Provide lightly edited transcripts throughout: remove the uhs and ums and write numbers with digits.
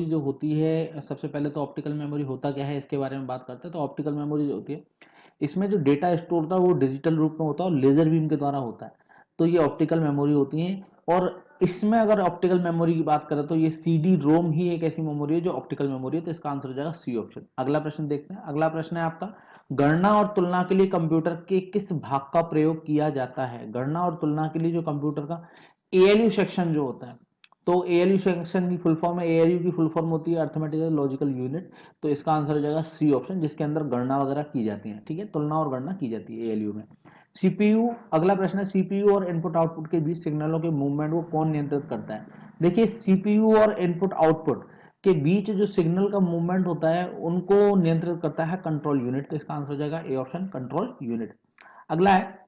जो होती है, सबसे पहले तो ऑप्टिकल मेमोरी होता क्या है इसके बारे में बात करते हैं। तो ऑप्टिकल मेमोरी जो होती है, इसमें जो डेटा स्टोर होता है वो डिजिटल रूप में होता है और लेजर बीम के द्वारा होता है। तो ये ऑप्टिकल मेमोरी होती है। और इसमें अगर ऑप्टिकल मेमोरी की बात करें तो ये CD रोम ही एक ऐसी मेमोरी है जो ऑप्टिकल मेमोरी है। तो इसका आंसर हो जाएगा सी ऑप्शन। अगला प्रश्न देखते हैं। अगला प्रश्न है आपका, गणना और तुलना के लिए कंप्यूटर के किस भाग का प्रयोग किया जाता है। गणना और तुलना के लिए जो कंप्यूटर का ALU सेक्शन जो होता है, तो ALU सेक्शन की फुल फॉर्म है, ALU की फुल फॉर्म होती है अर्थमेटिकल लॉजिकल यूनिट। तो इसका आंसर हो जाएगा सी ऑप्शन, जिसके अंदर गणना वगैरह की जाती है। ठीक है, तुलना और गणना की जाती है ALU में। CPU, अगला प्रश्न है, CPU और इनपुट आउटपुट के बीच सिग्नलों के मूवमेंट को कौन नियंत्रित करता है। देखिए, CPU और इनपुट आउटपुट के बीच जो सिग्नल का मूवमेंट होता है उनको नियंत्रित करता है कंट्रोल यूनिट। तो इसका आंसर हो जाएगा ए ऑप्शन, कंट्रोल यूनिट। अगला है,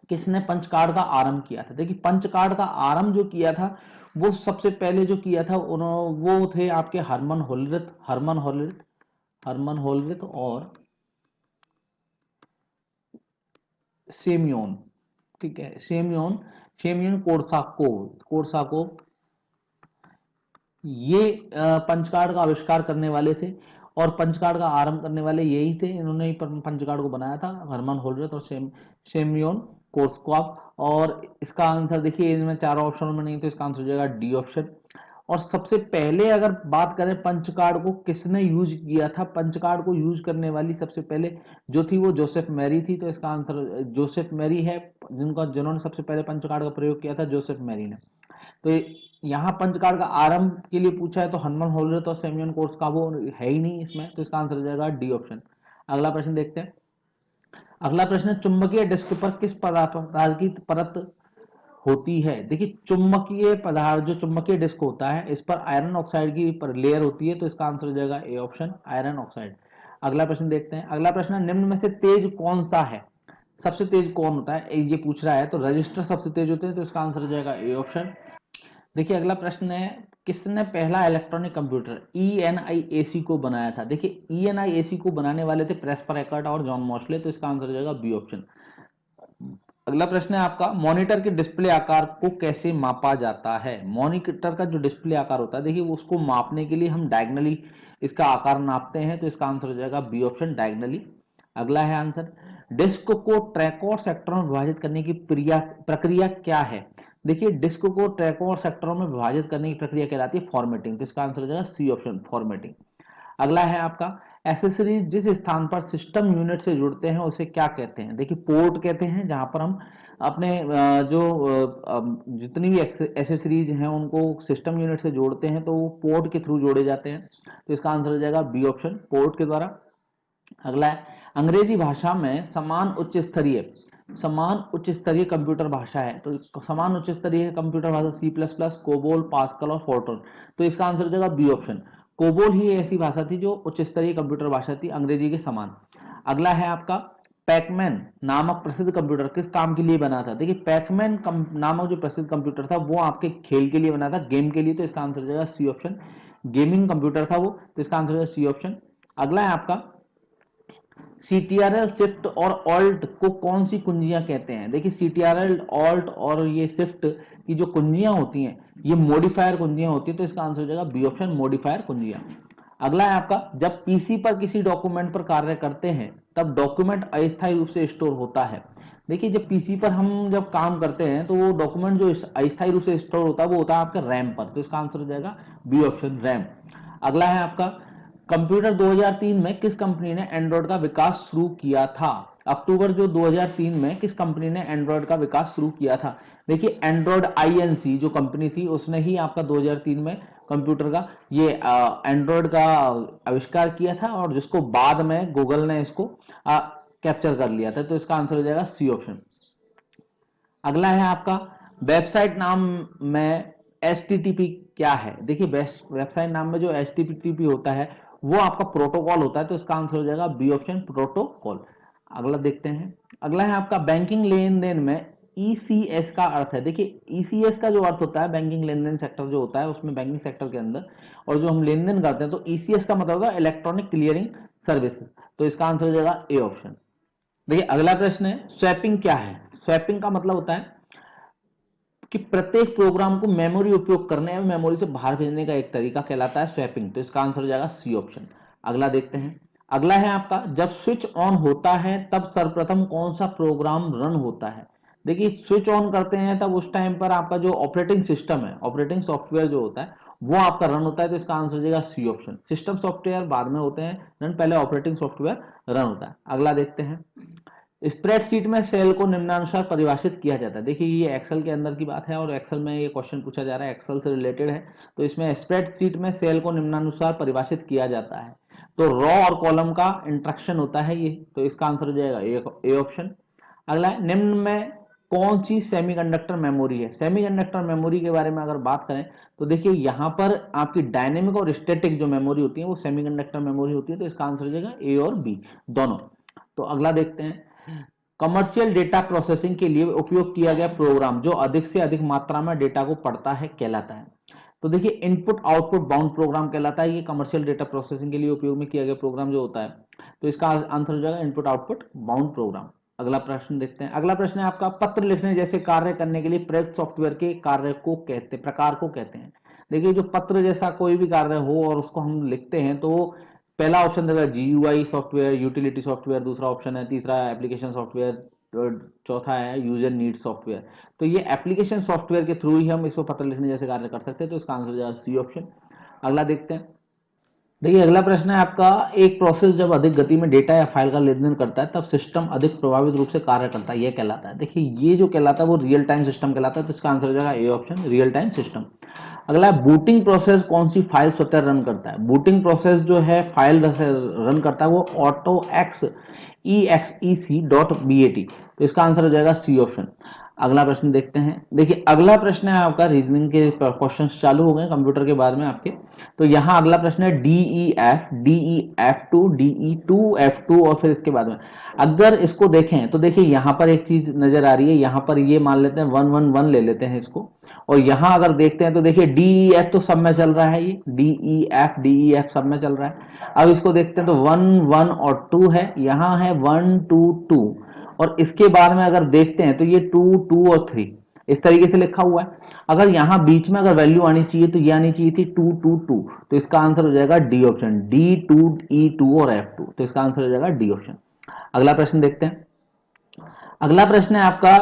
किसने पंच कार्ड का आरंभ किया था। देखिए, पंच कार्ड का आरंभ जो किया था वो सबसे पहले जो किया था वो थे आपके हरमन होलरिथ, हरमन होलरिथ और सेमियोन। ठीक है, सेमियोन कोर्साकोव ये पंच कार्ड का आविष्कार करने वाले थे और पंच कार्ड का आरंभ करने वाले यही थे। इन्होंने ही पंच कार्ड को बनाया था, हरमन होलरिथ और सेमियोन कोर्साकोव। और इसका आंसर देखिए, इनमें चारों ऑप्शनों में नहीं, तो इसका आंसर हो जाएगा डी ऑप्शन। और सबसे पहले अगर बात करें पंच कार्ड को किसने यूज किया था, पंच कार्ड को यूज करने वाली सबसे पहले जो थी वो जोसेफ मैरी थी। तो इसका आंसर जोसेफ मैरी है, जिन्होंने सबसे पहले पंच कार्ड का प्रयोग किया था, जोसेफ मैरी ने। तो यहाँ पंच कार्ड का आरंभ के लिए पूछा है तो हरमन होलरिथ और सेमियन कोर्स का वो है ही नहीं इसमें। तो इसका आंसर हो जाएगा डी ऑप्शन। अगला प्रश्न देखते हैं। अगला प्रश्न है, चुंबकीय डिस्क पर किस पदार्थ की परत होती है। देखिए, चुंबकीय पदार्थ जो चुंबकीय डिस्क होता है इस पर आयरन ऑक्साइड की पर लेयर होती है। तो इसका आंसर हो जाएगा ए ऑप्शन, आयरन ऑक्साइड। अगला प्रश्न देखते हैं। अगला प्रश्न है, निम्न में से तेज कौन सा है। सबसे तेज कौन होता है ये पूछ रहा है। तो रजिस्टर सबसे तेज होते हैं। तो इसका आंसर हो जाएगा ए ऑप्शन। देखिए, अगला प्रश्न है, किसने पहला इलेक्ट्रॉनिक कंप्यूटर ENIAC को बनाया था। देखिए, ENIAC को बनाने वाले थे प्रेस्पर एकर्ट और जॉन मॉसले। तो इसका आंसर हो जाएगा बी ऑप्शन। अगला प्रश्न है आपका, मॉनिटर के डिस्प्ले आकार को कैसे मापा जाता है। मॉनिटर का जो डिस्प्ले आकार होता है, देखिए उसको मापने के लिए हम डायगनली इसका आकार नापते हैं। तो इसका आंसर हो जाएगा बी ऑप्शन, डायगनली। अगला है आंसर, डिस्क को ट्रैकों और सेक्टरों में विभाजित करने की प्रक्रिया क्या है। देखिए, डिस्क को ट्रैकों और सेक्टरों में विभाजित करने की प्रक्रिया कहलाती है फॉर्मेटिंग। तो इसका आंसर हो जाएगा सी ऑप्शन, फॉर्मेटिंग। अगला है आपका, एसेसरीज जिस स्थान पर सिस्टम यूनिट से जुड़ते हैं उसे क्या कहते हैं। देखिए, पोर्ट कहते हैं, जहां पर हम अपने जितनी भी एसेसरीज हैं उनको सिस्टम यूनिट से जोड़ते हैं तो वो पोर्ट के थ्रू जोड़े जाते हैं। तो इसका आंसर हो जाएगा बी ऑप्शन, पोर्ट के द्वारा। अगला है, अंग्रेजी भाषा में समान उच्च स्तरीय कंप्यूटर भाषा है। तो समान उच्च स्तरीय कंप्यूटर भाषा C++, कोबोल, पास्कल और फोर्ट्रन। तो इसका आंसर हो जाएगा बी ऑप्शन, कोबोल ही ऐसी भाषा थी जो उच्च स्तरीय कंप्यूटर भाषा थी अंग्रेजी के समान। अगला है आपका, पैकमैन नामक प्रसिद्ध कंप्यूटर किस काम के लिए बना था। देखिए, पैकमैन नामक जो प्रसिद्ध कंप्यूटर था वो आपके खेल के लिए बना था, गेम के लिए। तो इसका आंसर हो जाएगा सी ऑप्शन, गेमिंग कंप्यूटर था वो। तो इसका आंसर हो जाएगा सी ऑप्शन। अगला है आपका, CTRL, शिफ्ट और ऑल्ट को कौन सी कुंजियां कहते हैं। देखिए, CTRL, ऑल्ट और ये शिफ्ट की जो कुंजियां होती हैं ये मॉडिफायर कुंजियां होती है। तो इसका आंसर हो जाएगा बी ऑप्शन, मॉडिफायर कुंजियां। अगला है आपका, जब पीसी पर किसी डॉक्यूमेंट पर कार्य करते हैं तब डॉक्यूमेंट अस्थायी रूप से स्टोर होता है। देखिए, जब पीसी पर हम जब काम करते हैं तो वो डॉक्यूमेंट जो अस्थायी रूप से स्टोर होता है वो होता है आपके रैम पर। तो इसका आंसर हो जाएगा बी ऑप्शन, रैम। अगला है आपका, कंप्यूटर 2003 में किस कंपनी ने एंड्रॉयड का विकास शुरू किया था। अक्टूबर जो 2003 में किस कंपनी ने एंड्रॉयड का विकास शुरू किया था। देखिए, एंड्रॉयड INC जो कंपनी थी उसने ही आपका 2003 में कंप्यूटर का ये एंड्रॉयड का आविष्कार किया था और जिसको बाद में गूगल ने इसको कैप्चर कर लिया था। तो इसका आंसर हो जाएगा सी ऑप्शन। अगला है आपका, वेबसाइट नाम में HTTP क्या है। देखिए, वेबसाइट नाम में जो HTTP होता है वो आपका प्रोटोकॉल होता है। तो इसका आंसर हो जाएगा बी ऑप्शन, प्रोटोकॉल। अगला देखते हैं। अगला है आपका, बैंकिंग लेन देन में ECS का अर्थ है। देखिए, ECS का जो अर्थ होता है, बैंकिंग लेन देन सेक्टर जो होता है उसमें बैंकिंग सेक्टर के अंदर और जो हम लेन देन करते हैं तो ECS का मतलब होता है इलेक्ट्रॉनिक क्लियरिंग सर्विस। तो इसका आंसर हो जाएगा ए ऑप्शन। देखिए, अगला प्रश्न है, स्वैपिंग क्या है। स्वैपिंग का मतलब होता है कि प्रत्येक प्रोग्राम को मेमोरी उपयोग करने या मेमोरी से बाहर भेजने का एक तरीका कहलाता है स्वैपिंग। तो इसका आंसर हो जाएगा सी ऑप्शन। अगला देखते हैं। अगला है आपका, जब स्विच ऑन होता है तब सर्वप्रथम कौन सा प्रोग्राम रन होता है। देखिए स्विच ऑन करते हैं तब उस टाइम पर आपका जो ऑपरेटिंग सिस्टम है, ऑपरेटिंग सॉफ्टवेयर जो होता है वो आपका रन होता है। तो इसका आंसर हो जाएगा सी ऑप्शन। सिस्टम सॉफ्टवेयर बाद में होते हैं रन, पहले ऑपरेटिंग सॉफ्टवेयर रन होता है। अगला देखते हैं। स्प्रेडशीट में सेल को निम्नानुसार परिभाषित किया जाता है। देखिए ये एक्सेल के अंदर की बात है और एक्सेल में ये क्वेश्चन पूछा जा रहा है, एक्सेल से रिलेटेड है। तो इसमें स्प्रेडशीट में सेल को निम्नानुसार परिभाषित किया जाता है। तो रॉ और कॉलम का इंट्रैक्शन होता है ये। तो इसका आंसर हो जाएगा ए ऑप्शन। अगला, निम्न में कौन सी सेमीकंडक्टर मेमोरी है। सेमीकंडक्टर मेमोरी के बारे में अगर बात करें तो देखिए यहां पर आपकी डायनेमिक और स्टैटिक जो मेमोरी होती है वो सेमीकंडक्टर मेमोरी होती है। तो इसका आंसर हो जाएगा ए और बी दोनों। तो अगला देखते हैं। कमर्शियल डेटा प्रोसेसिंग के लिए उपयोग किया गया प्रोग्राम जो अधिक से अधिक मात्रा में डेटा को पढ़ता है कहलाता है। तो देखिए इनपुट आउटपुट बाउंड प्रोग्राम कहलाता है। ये कमर्शियल डेटा प्रोसेसिंग के लिए उपयोग में किया गया प्रोग्राम जो होता है। तो इसका आंसर हो जाएगा इनपुट आउटपुट बाउंड प्रोग्राम। अगला प्रश्न देखते हैं। अगला प्रश्न है आपका, पत्र लिखने जैसे कार्य करने के लिए प्रयुक्त सॉफ्टवेयर के कार्य को कहते प्रकार को कहते हैं। देखिए जो पत्र जैसा कोई भी कार्य हो और उसको हम लिखते हैं तो पहला ऑप्शन देगा जीयूआई सॉफ्टवेयर, यूटिलिटी सॉफ्टवेयर दूसरा ऑप्शन है, तीसरा एप्लीकेशन सॉफ्टवेयर, चौथा है यूजर नीड सॉफ्टवेयर। तो ये एप्लीकेशन सॉफ्टवेयर के थ्रू ही हम इसको पत्र लिखने जैसे कार्य कर सकते हैं। तो इसका आंसर हो जाएगा सी ऑप्शन। अगला देखते हैं। देखिए अगला प्रश्न है आपका, एक प्रोसेस जब अधिक गति में डेटा या फाइल का लेन देन करता है तब सिस्टम अधिक प्रभावित रूप से कार्य करता है, यह कहलाता है। देखिए ये जो कहलाता है वो रियल टाइम सिस्टम कहलाता है। तो इसका आंसर हो जाएगा A option, real time system. अगला, बूटिंग प्रोसेस कौन सी फाइल स्वतः रन करता है। बूटिंग प्रोसेस जो है फाइल रन करता है वो ऑटो एक्स exec.bat। तो इसका आंसर हो जाएगा सी ऑप्शन। अगला प्रश्न देखते हैं। देखिए अगला प्रश्न है आपका, रीजनिंग के क्वेश्चंस चालू हो गए कंप्यूटर के बारे में आपके। तो यहाँ अगला प्रश्न है DEF2 DE2F2 और फिर इसके बाद में अगर इसको देखें तो देखिए यहाँ पर एक चीज नजर आ रही है। यहाँ पर ये मान लेते हैं 111 ले लेते हैं इसको, और यहां अगर देखते हैं तो देखिए DEF तो सब में चल रहा है, ये DEF सब में चल रहा है। अब इसको देखते हैं तो 1 1 और 2 है, यहां है 1 2 2, और इसके बाद में अगर देखते हैं तो ये 2 2 और 3 इस तरीके से लिखा हुआ है। अगर यहां बीच में अगर वैल्यू आनी चाहिए तो ये आनी चाहिए थी 2 2 2। तो इसका आंसर हो जाएगा डी ऑप्शन, D2E2 और F2। तो इसका आंसर हो जाएगा डी ऑप्शन। अगला प्रश्न देखते हैं। अगला प्रश्न है आपका,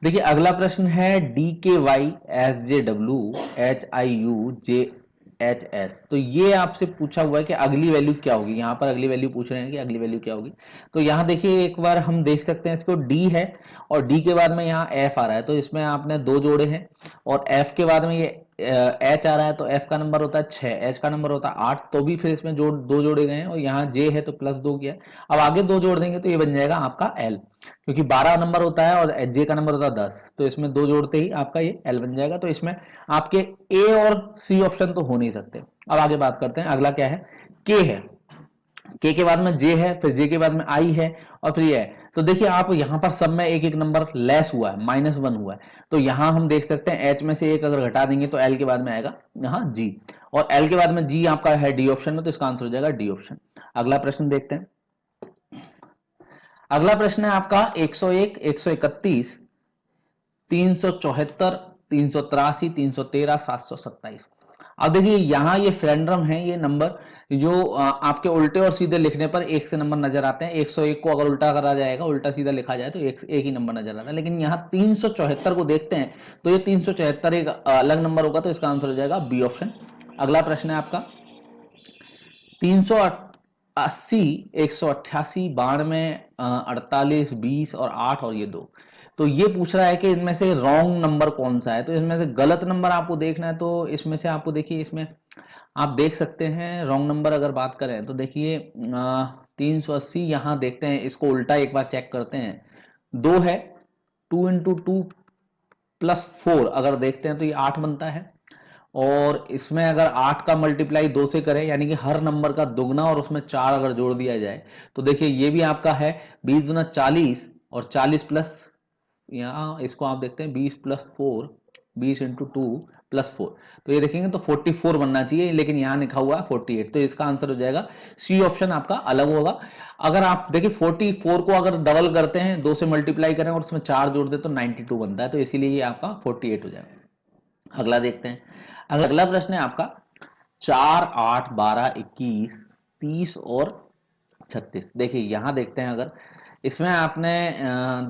देखिए अगला प्रश्न है DKYSJWHIUJHS। तो ये आपसे पूछा हुआ है कि अगली वैल्यू क्या होगी। यहाँ पर अगली वैल्यू पूछ रहे हैं कि अगली वैल्यू क्या होगी। तो यहाँ देखिए एक बार हम देख सकते हैं, इसको D है और D के बाद में यहाँ F आ रहा है। तो इसमें आपने दो जोड़े हैं और F के बाद में ये H आ रहा है। तो F का नंबर होता है 6, H का नंबर होता है 8, तो भी फिर इसमें दो जोड़े गए हैं, और यहाँ J है तो +2 किया है। अब आगे दो जोड़ देंगे तो ये बन जाएगा आपका L, क्योंकि 12 नंबर होता है और J का नंबर होता है 10। तो इसमें दो जोड़ते ही आपका ये L बन जाएगा। तो इसमें आपके A और C ऑप्शन तो हो नहीं सकते। अब आगे बात करते हैं। अगला क्या है, K है। K के बाद में J है, फिर J के बाद में I है और फिर ये है। तो देखिए आप यहाँ पर सब में एक एक नंबर लेस हुआ है, -1 हुआ है। तो यहाँ हम देख सकते हैं H में से एक अगर घटा देंगे तो L के बाद में आएगा यहाँ G, और L के बाद में G आपका है D ऑप्शन में। तो इसका आंसर हो जाएगा D ऑप्शन। अगला प्रश्न देखते हैं। अगला प्रश्न है आपका 101, 131, 374, 383, 313, 727। अब देखिए यहाँ ये फ्रेंडम है, ये नंबर जो आपके उल्टे और सीधे लिखने पर एक से नंबर नजर आते हैं। 101 को अगर उल्टा करा जाएगा, उल्टा सीधा लिखा जाए तो एक ही नंबर नजर आता है। लेकिन यहाँ 374 को देखते हैं तो ये 374 एक अलग नंबर होगा। तो इसका आंसर हो जाएगा बी ऑप्शन। अगला प्रश्न है आपका 380, 188, 92, 48, 20 और 8 और ये 2। तो ये पूछ रहा है कि इनमें से रॉन्ग नंबर कौन सा है। तो इसमें से गलत नंबर आपको देखना है। तो इसमें से आपको देखिए, इसमें आप देख सकते हैं रॉन्ग नंबर अगर बात करें तो देखिए 380 यहाँ देखते हैं, इसको उल्टा एक बार चेक करते हैं। 2 है, 2 × 2 + 4 अगर देखते हैं तो ये 8 बनता है। और इसमें अगर 8 का मल्टीप्लाई 2 से करें यानी कि हर नंबर का दुगना और उसमें 4 अगर जोड़ दिया जाए तो देखिए ये भी आपका है 20 दूना 40 और 40 प्लस यहाँ इसको आप देखते हैं 20 + 4, 20 × 2 +4, तो ये देखेंगे तो 44 बनना चाहिए, लेकिन यहाँ लिखा हुआ है 48, तो इसका आंसर हो जाएगा सी ऑप्शन आपका अलग होगा। अगर आप देखिए 44 को अगर डबल करते हैं, 2 से मल्टीप्लाई करें और उसमें 4 जोड़ दे तो 92 बनता है, तो इसीलिए ये आपका 48 हो जाएगा। अगला देखते हैं, अगला प्रश्न है आपका 4, 8, 12, 21, 30 और 36। देखिए यहां देखते हैं, अगर इसमें आपने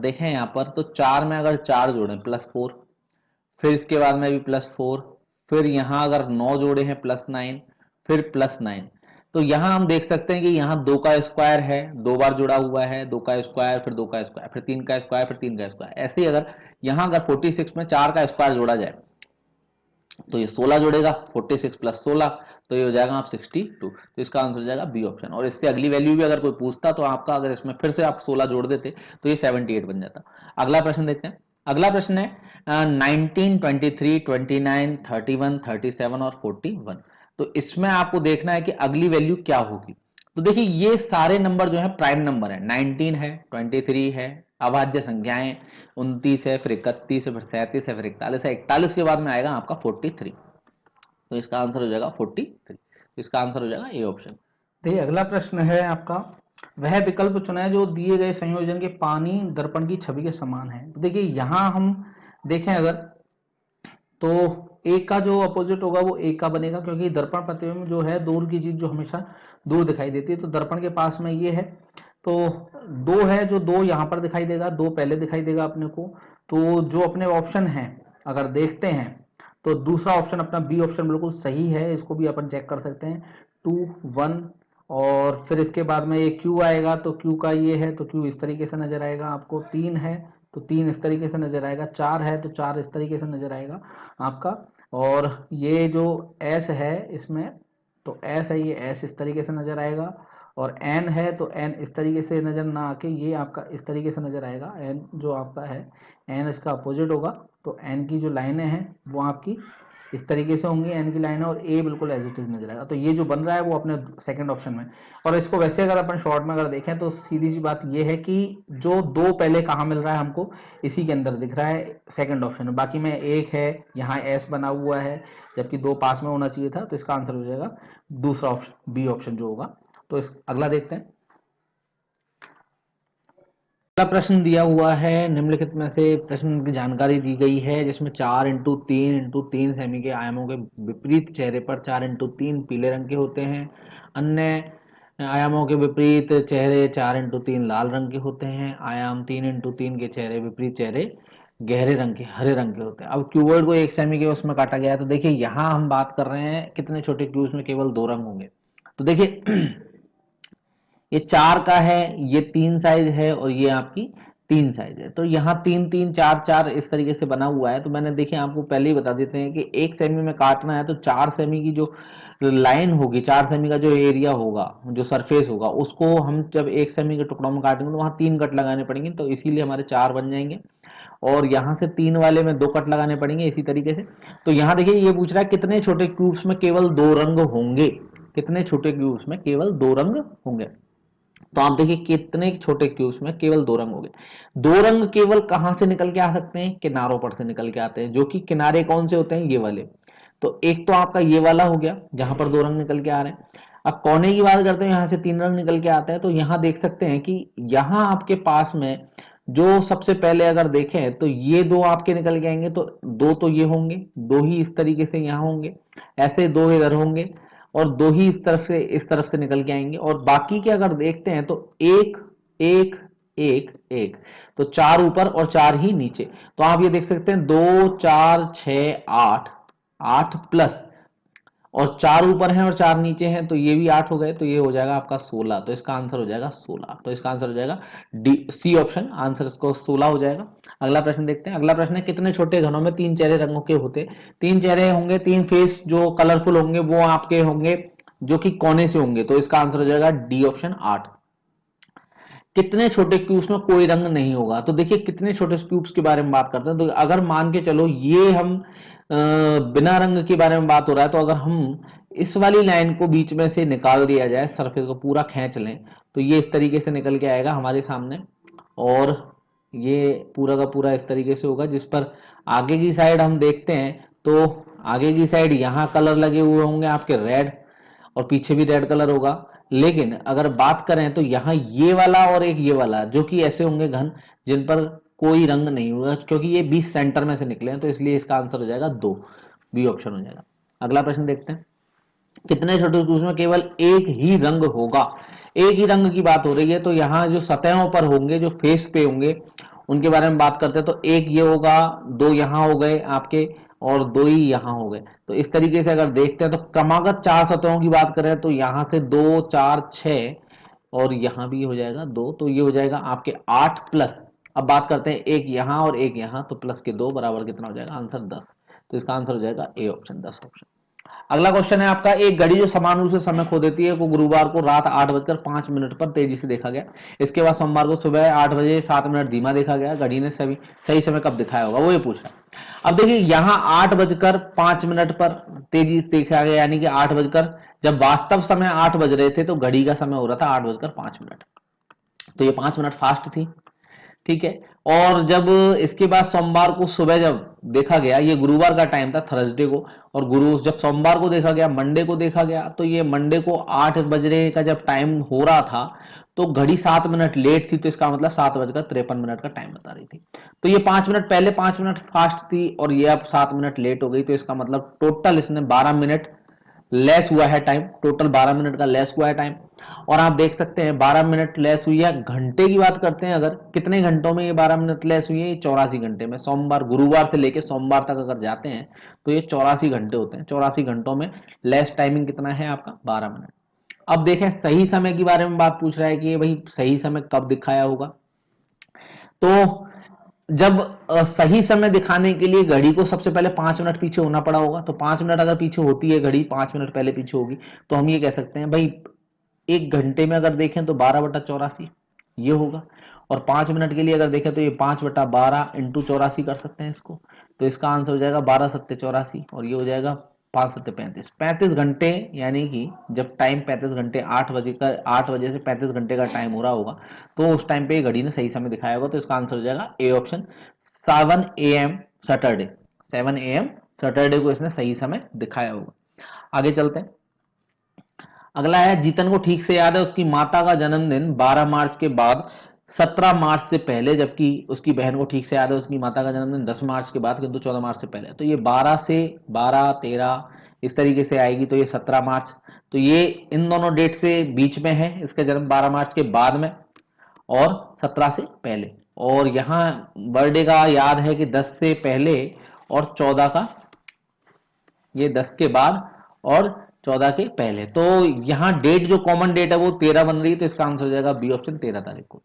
देखें यहाँ पर, तो 4 में अगर 4 जोड़ें +4, फिर इसके बाद में भी +4, फिर यहाँ अगर 9 जोड़े हैं +9, फिर +9, तो यहाँ हम देख सकते हैं कि यहाँ 2 का स्क्वायर है, 2 बार जुड़ा हुआ है, 2 का स्क्वायर, फिर 2 का स्क्वायर, फिर 3 का स्क्वायर, फिर 3 का स्क्वायर। ऐसे ही अगर यहाँ अगर 46 में 4 का स्क्वायर जोड़ा जाए तो ये 16 जोड़ेगा, 46 + 16, तो ये हो जाएगा आप 62, तो इसका आंसर हो जाएगा बी ऑप्शन। और इससे अगली वैल्यू भी अगर कोई पूछता तो आपका, अगर इसमें फिर से आप 16 जोड़ देते तो ये 78 बन जाता। अगला प्रश्न देखते हैं, अगला प्रश्न है 19, 23, 29, 31, 37 और 41। तो इसमें आपको देखना है कि अगली वैल्यू क्या होगी। तो देखिए ये सारे नंबर जो है प्राइम नंबर है, 19 है, 23 है, अभाज्य संख्याएं 29 है, फिर 31 है, फिर 37 है, फिर 41 है, 41 के बाद में आएगा आपका 43, तो इसका आंसर हो जाएगा 43, तो इसका आंसर हो जाएगा ए ऑप्शन। देखिए अगला प्रश्न है आपका, वह विकल्प चुना जो दिए गए संयोजन के पानी दर्पण की छवि के समान है। तो देखिए यहाँ हम देखें अगर, तो एक का जो अपोजिट होगा वो एक का बनेगा, क्योंकि दर्पण प्रतिबिंब जो है दूर की चीज जो हमेशा दूर दिखाई देती है, तो दर्पण के पास में ये है, तो 2 है, जो 2 यहाँ पर दिखाई देगा, 2 पहले दिखाई देगा अपने को। तो जो अपने ऑप्शन है अगर देखते हैं तो दूसरा ऑप्शन अपना बी ऑप्शन बिल्कुल सही है, इसको भी अपन चेक कर सकते हैं। 2, 1 और फिर इसके बाद में ये क्यू आएगा, तो क्यू का ये है तो क्यू इस तरीके से नजर आएगा आपको। 3 है तो 3 इस तरीके से नजर आएगा। 4 है तो 4 इस तरीके से नजर आएगा आपका। और ये जो एस है इसमें, तो एस है, ये एस इस तरीके से नजर आएगा। और एन है तो एन इस तरीके से नजर ना आके ये आपका इस तरीके से नजर आएगा। एन जो आपका है, एन इसका अपोजिट होगा, तो एन की जो लाइनें हैं वो आपकी इस तरीके से होंगी, एन की लाइन, और ए बिल्कुल एज इट इज नजर आएगा। तो ये जो बन रहा है वो अपने सेकंड ऑप्शन में। और इसको वैसे अगर अपन शॉर्ट में अगर देखें तो सीधी सी बात ये है कि जो 2 पहले कहाँ मिल रहा है हमको, इसी के अंदर दिख रहा है सेकंड ऑप्शन में। बाकी में 1 है, यहाँ एस बना हुआ है, जबकि 2 पास में होना चाहिए था, तो इसका आंसर हो जाएगा दूसरा ऑप्शन, बी ऑप्शन जो होगा। तो इस अगला देखते हैं। अगला प्रश्न दिया हुआ है, निम्नलिखित में से प्रश्न की जानकारी दी गई है, जिसमें 4x3x3 सेमी के आयामों के विपरीत चेहरे पर 4x3 पीले रंग के होते हैं, अन्य आयामों के विपरीत चेहरे 4x3 लाल रंग के होते हैं, आयाम 3x3 के चेहरे विपरीत चेहरे गहरे रंग के हरे रंग के होते हैं। अब क्यूबॉइड को 1 सेमी के उसमें काटा गया है, तो देखिए यहाँ हम बात कर रहे हैं कितने छोटे क्यूब्स में केवल 2 रंग होंगे। तो देखिए ये 4 का है, ये 3 साइज है, और ये आपकी 3 साइज है, तो यहाँ 3 3 4 4 इस तरीके से बना हुआ है। तो मैंने देखिए आपको पहले ही बता देते हैं कि 1 सेमी में काटना है तो 4 सेमी की जो लाइन होगी, 4 सेमी का जो एरिया होगा, जो सरफेस होगा, उसको हम जब 1 सेमी के टुकड़ों में काटेंगे तो वहाँ 3 कट लगाने पड़ेंगे, तो इसीलिए हमारे 4 बन जाएंगे। और यहाँ से 3 वाले में 2 कट लगाने पड़ेंगे इसी तरीके से। तो यहाँ देखिए ये पूछ रहा है कितने छोटे क्यूब्स में केवल 2 रंग होंगे, कितने छोटे क्यूब्स में केवल 2 रंग होंगे। तो आप देखिए कितने छोटे क्यूब्स में केवल 2 रंग हो गए। 2 रंग केवल कहां से निकल के आ सकते हैं, किनारों पर से निकल के आते हैं, जो कि किनारे कौन से होते हैं, ये वाले। तो एक तो आपका ये वाला हो गया जहां पर 2 रंग निकल के आ रहे हैं। अब कोने की बात करते हैं, यहां से 3 रंग निकल के आते हैं। तो यहां देख सकते हैं कि यहां आपके पास में जो सबसे पहले अगर देखें तो ये 2 आपके निकल के आएंगे, तो 2 तो ये होंगे, 2 ही इस तरीके से यहां होंगे, ऐसे 2 इधर होंगे, और 2 ही इस तरफ से निकल के आएंगे। और बाकी के अगर देखते हैं तो 1 1 1 1, तो 4 ऊपर और 4 ही नीचे। तो आप ये देख सकते हैं 2 4 6 8 8 प्लस, और 4 ऊपर हैं और 4 नीचे हैं, तो ये भी 8 हो गए, तो ये हो जाएगा आपका 16। तो इसका आंसर हो जाएगा 16, तो इसका आंसर हो जाएगा डी, सी ऑप्शन, आंसर इसको 16 हो जाएगा। अगला प्रश्न देखते हैं। अगला प्रश्न है कितने छोटे घनों में 3 चेहरे रंगों के होते, 3 चेहरे होंगे, 3 फेस जो कलरफुल होंगे वो आपके होंगे जो कि कोने से होंगे, तो इसका आंसर हो जाएगा डी ऑप्शन 8। कितने छोटे क्यूब्स में कोई रंग नहीं होगा, तो देखिए कितने छोटे क्यूब्स के बारे में बात करते हैं। तो अगर मान के चलो ये हम बिना रंग के बारे में बात हो रहा है, तो अगर हम इस वाली लाइन को बीच में से निकाल दिया जाए, सरफेस को पूरा खींच लें, तो ये इस तरीके से निकल के आएगा हमारे सामने, और ये पूरा का पूरा इस तरीके से होगा। जिस पर आगे की साइड हम देखते हैं तो आगे की साइड यहाँ कलर लगे हुए होंगे आपके रेड, और पीछे भी रेड कलर होगा। लेकिन अगर बात करें तो यहाँ ये वाला और एक ये वाला जो कि ऐसे होंगे घन, जिन पर कोई रंग नहीं होगा, क्योंकि ये 20 सेंटर में से निकले हैं, तो इसलिए इसका आंसर हो जाएगा 2, बी ऑप्शन हो जाएगा। अगला प्रश्न देखते हैं, कितने छोटे त्रिभुज में केवल एक ही रंग होगा? एक ही रंग की बात हो रही है, तो यहाँ जो सतहों पर होंगे, जो फेस पे होंगे, उनके बारे में बात करते हैं। तो एक ये होगा, दो यहाँ हो गए आपके, और दो ही यहाँ हो गए। तो इस तरीके से अगर देखते हैं तो क्रमागत 4 सतहों की बात करें तो यहाँ से 2 4 6, और यहाँ भी हो जाएगा 2, तो ये हो जाएगा आपके 8 प्लस। अब बात करते हैं एक यहाँ और एक यहाँ, तो प्लस के 2 बराबर कितना हो जाएगा? आंसर 10। तो इसका आंसर हो जाएगा ए ऑप्शन, 10 ऑप्शन। अगला क्वेश्चन है आपका, एक घड़ी जो समान रूप से समय खो देती है वो गुरुवार को रात 8:05 पर तेजी से देखा गया। इसके बाद सोमवार को सुबह 8:07 धीमा देखा गया। घड़ी ने सही समय कब दिखाया होगा, वो ये पूछ रहा है। अब देखिए यहाँ 8:05 पर तेजी देखा गया, यानी कि 8 जब वास्तव समय 8 बज रहे थे तो घड़ी का समय हो रहा था 8:05, तो ये 5 मिनट फास्ट थी, ठीक है। और जब इसके बाद सोमवार को सुबह जब देखा गया, ये गुरुवार का टाइम था, थर्सडे को, और गुरु जब सोमवार को देखा गया, मंडे को देखा गया, तो ये मंडे को 8 बजे का जब टाइम हो रहा था तो घड़ी 7 मिनट लेट थी, तो इसका मतलब 7:53 का टाइम बता रही थी। तो ये 5 मिनट पहले 5 मिनट फास्ट थी और ये अब 7 मिनट लेट हो गई, तो इसका मतलब टोटल इसने 12 मिनट लेस हुआ है टाइम, टोटल 12 मिनट का लेस हुआ है टाइम। और आप देख सकते हैं 12 मिनट लेस हुई है। घंटे की बात करते हैं, अगर कितने घंटों में ये 12 मिनट लेस हुई है, ये 84 घंटे में। सोमवार, गुरुवार से लेके सोमवार तक अगर जाते हैं तो ये 84 घंटे होते हैं। 84 घंटों में लेस टाइमिंग कितना है आपका? 12 मिनट। अब देखें सही समय के बारे में बात पूछ रहा है कि भाई सही समय कब दिखाया होगा। तो जब सही समय दिखाने के लिए घड़ी को सबसे पहले 5 मिनट पीछे होना पड़ा होगा, तो 5 मिनट अगर पीछे होती है घड़ी, 5 मिनट पहले पीछे होगी, तो हम ये कह सकते हैं भाई एक घंटे में अगर देखें तो 12/84 ये होगा। और 5 मिनट के लिए अगर देखें तो ये 5/12 इंटू 84 कर सकते हैं इसको, तो इसका आंसर हो जाएगा 12×7=84, और ये हो जाएगा 5×7=35, 35 घंटे। यानी कि जब टाइम 35 घंटे 8 बजे से 35 घंटे का टाइम हो रहा होगा, तो उस टाइम पे घड़ी ने सही समय दिखाया होगा। तो इसका आंसर हो जाएगा A option, 7 AM Saturday, 7 AM Saturday को इसने सही समय दिखाया होगा। आगे चलते हैं, अगला है, जीतन को ठीक से याद है उसकी माता का जन्मदिन 12 मार्च के बाद 17 मार्च से पहले, जबकि उसकी बहन को ठीक से याद है उसकी माता का जन्मदिन 10 मार्च के बाद किंतु 14 मार्च से पहले। तो ये 12 से 12 13 इस तरीके से आएगी, तो ये 17 मार्च। तो ये इन दोनों डेट से बीच में है, इसका जन्म 12 मार्च के बाद में और 17 से पहले। और यहाँ बर्थडे का याद है कि 10 से पहले और 14 का, ये 10 के बाद और 14 के पहले। तो यहाँ डेट जो कॉमन डेट है वो 13 बन रही है, तो इसका आंसर हो जाएगा बी ऑप्शन, 13 तारीख को।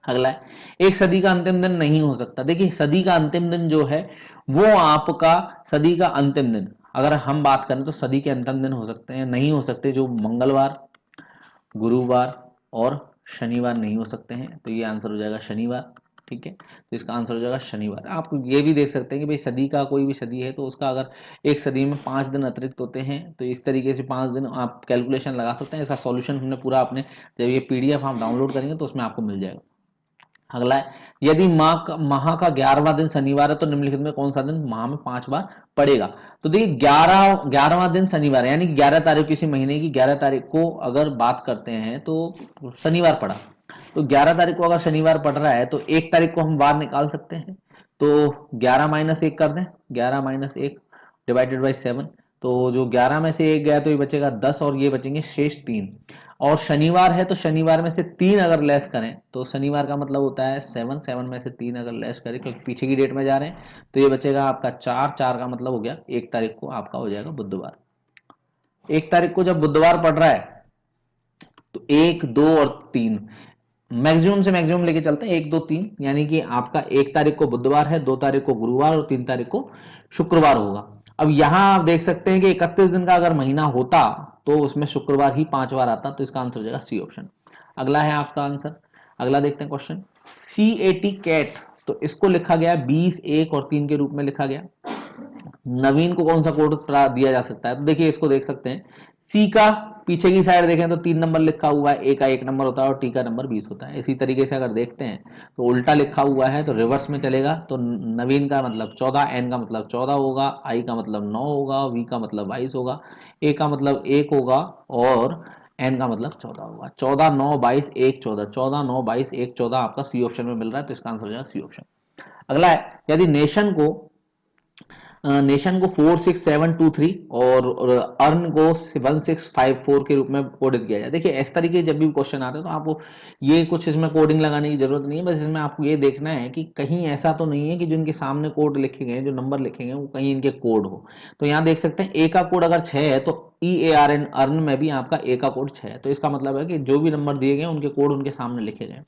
अगला है, एक सदी का अंतिम दिन नहीं हो सकता। देखिए सदी का अंतिम दिन जो है वो आपका, सदी का अंतिम दिन अगर हम बात करें तो सदी के अंतिम दिन हो सकते हैं, नहीं हो सकते जो मंगलवार, गुरुवार और शनिवार नहीं हो सकते हैं। तो ये आंसर हो जाएगा शनिवार, ठीक है। तो इसका आंसर हो जाएगा शनिवार। आप ये भी देख सकते हैं कि भाई सदी का कोई भी सदी है तो उसका अगर एक सदी में 5 दिन अतिरिक्त होते हैं, तो इस तरीके से 5 दिन आप कैलकुलेशन लगा सकते हैं। इसका सॉल्यूशन हमने पूरा अपने, जब ये पीडीएफ आप डाउनलोड करेंगे तो उसमें आपको मिल जाएगा। अगला है, यदि माह का 11वां दिन शनिवार है तो निम्नलिखित में कौन सा दिन माह में 5 बार पड़ेगा? तो देखिए 11वां दिन शनिवार है, यानी 11 तारीख किसी महीने की 11 तारीख को अगर बात करते हैं तो शनिवार पड़ा, तो 11 तारीख को अगर शनिवार पड़ रहा है तो 1 तारीख को हम बाहर निकाल सकते हैं। तो 11 - 1 कर दें, 11 - 1 डिवाइडेड बाई 7, तो जो 11 में से 1 गया तो ये बचेगा 10 और ये बचेंगे शेष 3। और शनिवार है तो शनिवार में से 3 अगर लेस करें तो शनिवार का मतलब होता है 7, 7 में से 3 अगर लेस करें क्योंकि पीछे की डेट में जा रहे हैं, तो ये बचेगा आपका 4, 4 का मतलब हो गया 1 तारीख को आपका हो जाएगा बुधवार। 1 तारीख को जब बुधवार पड़ रहा है तो 1, 2 और 3 मैक्सिमम से मैक्सिमम लेके चलते हैं, 1, 2, 3, यानी कि आपका 1 तारीख को बुधवार है, 2 तारीख को गुरुवार और 3 तारीख को शुक्रवार होगा। अब यहां आप देख सकते हैं कि 31 दिन का अगर महीना होता तो उसमें शुक्रवार ही 5 बार आता, तो इसका आंसर हो जाएगा सी ऑप्शन। अगला है आपका आंसर, अगला देखते हैं क्वेश्चन, CAT कैट, तो इसको लिखा गया 20, 1 और 3 के रूप में लिखा गया। नवीन को कौन सा कोड दिया जा सकता है? तो देखिए इसको देख सकते हैं, सी का पीछे की साइड देखें तो 3 नंबर लिखा हुआ है, ए का 1 नंबर होता है और टी का नंबर 20 होता है। इसी तरीके से अगर देखते हैं तो उल्टा लिखा हुआ है तो रिवर्स में चलेगा, तो नवीन का मतलब 14, एन का मतलब 14 होगा, आई का मतलब 9 होगा, वी का मतलब 22 होगा, ए का मतलब 1 होगा और एन का मतलब 14 होगा। 14 9 22 1 14, 14 9 22 1 14 आपका सी ऑप्शन में मिल रहा है, तो इसका आंसर हो जाएगा सी ऑप्शन। अगला है, यदि नेशन को 46723 और अर्न को 1654 के रूप में कोडित किया जाए। देखिए इस तरीके जब भी क्वेश्चन आते हैं तो आपको ये कुछ इसमें कोडिंग लगाने की जरूरत नहीं है, बस इसमें आपको ये देखना है कि कहीं ऐसा तो नहीं है कि जो इनके सामने कोड लिखे गए हैं, जो नंबर लिखे गए हैं वो कहीं इनके कोड हो। तो यहाँ देख सकते हैं ए का कोड अगर 6 है तो EARN अर्न में भी आपका ए का कोड 6 है, तो इसका मतलब है कि जो भी नंबर दिए गए उनके कोड उनके सामने लिखे गए।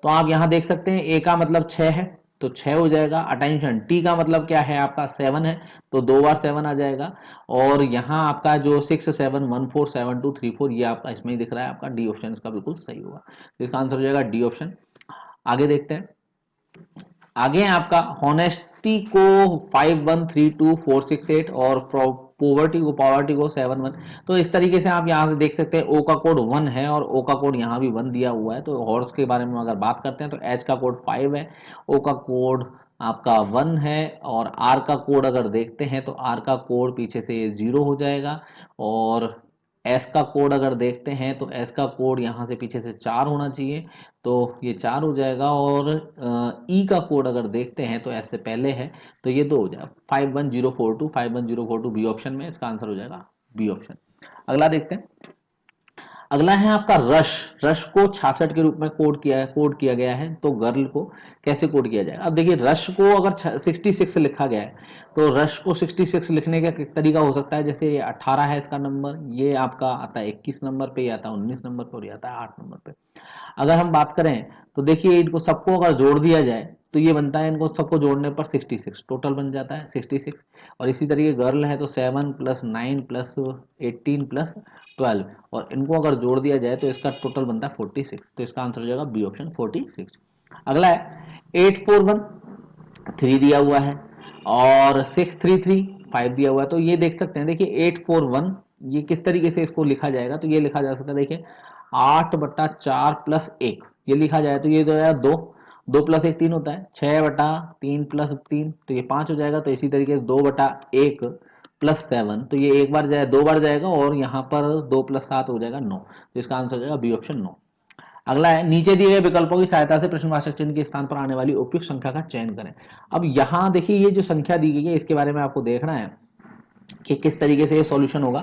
तो आप यहां देख सकते हैं ए का मतलब 6 है तो 6 हो जाएगा। अटेंशन, टी का मतलब क्या है आपका 7 है तो 2 बार 7 आ जाएगा। और यहाँ आपका जो 67147234 ये आपका इसमें ही दिख रहा है, आपका डी ऑप्शन इसका बिल्कुल सही होगा, तो इसका आंसर हो जाएगा डी ऑप्शन। आगे देखते हैं, आगे आपका हॉनेस्टी को 5132468 और पॉवर्टी को 71। तो इस तरीके से आप यहाँ से देख सकते हैं ओ का कोड 1 है और ओ का कोड यहाँ भी 1 दिया हुआ है। तो हॉर्स के बारे में अगर बात करते हैं तो एच का कोड 5 है, ओ का कोड आपका 1 है और आर का कोड अगर देखते हैं तो आर का कोड पीछे से 0 हो जाएगा और एस का कोड अगर देखते हैं तो एस का कोड यहाँ से पीछे से 4 होना चाहिए, तो ये 4 हो जाएगा। और ई का कोड अगर देखते हैं तो एस से पहले है तो ये 2 हो जाएगा। 51042 बी ऑप्शन में इसका आंसर हो जाएगा बी ऑप्शन। अगला देखते हैं, अगला है आपका रश। रश को 66 के रूप में कोड किया गया है, तो गर्ल को कैसे कोड किया जाएगा। अब देखिए रश को अगर 66 लिखा गया है तो रश को 66 लिखने का तरीका हो सकता है, जैसे ये 18 है इसका नंबर, ये आपका आता है 21 नंबर पे, ये आता है 19 नंबर पे और ये आता है 8 नंबर पे। अगर हम बात करें तो देखिए इनको सबको अगर जोड़ दिया जाए तो ये बनता है, इनको सबको जोड़ने पर 66 टोटल बन जाता है 66। और इसी तरीके गर्ल है तो 7 + 9 + 18 + 12 और इनको अगर जोड़ दिया जाए तो इसका टोटल बनता है 46, तो इसका आंसर हो जाएगा बी ऑप्शन 46। अगला है 841 3 दिया हुआ है और 633 5 दिया हुआ है। तो ये देख सकते हैं, देखिए 841 ये किस तरीके से इसको लिखा जाएगा, तो ये लिखा जा सकता है, देखिए 8/4 + 1 ये लिखा जाए तो ये 2 2 + 1 3 होता है, 6/3 + 3 तो ये 5 हो जाएगा। तो इसी तरीके से 2/1 + 7 तो ये एक बार जाए 2 बार जाएगा और यहाँ पर 2 + 7 हो जाएगा 9, तो इसका आंसर हो जाएगा बी ऑप्शन 9। अगला है, नीचे दिए गए विकल्पों की सहायता से प्रश्नवाचक चिन्ह के स्थान पर आने वाली उपयुक्त संख्या का चयन करें। अब यहाँ देखिए ये जो संख्या दी गई है इसके बारे में आपको देखना है कि किस तरीके से ये सॉल्यूशन होगा।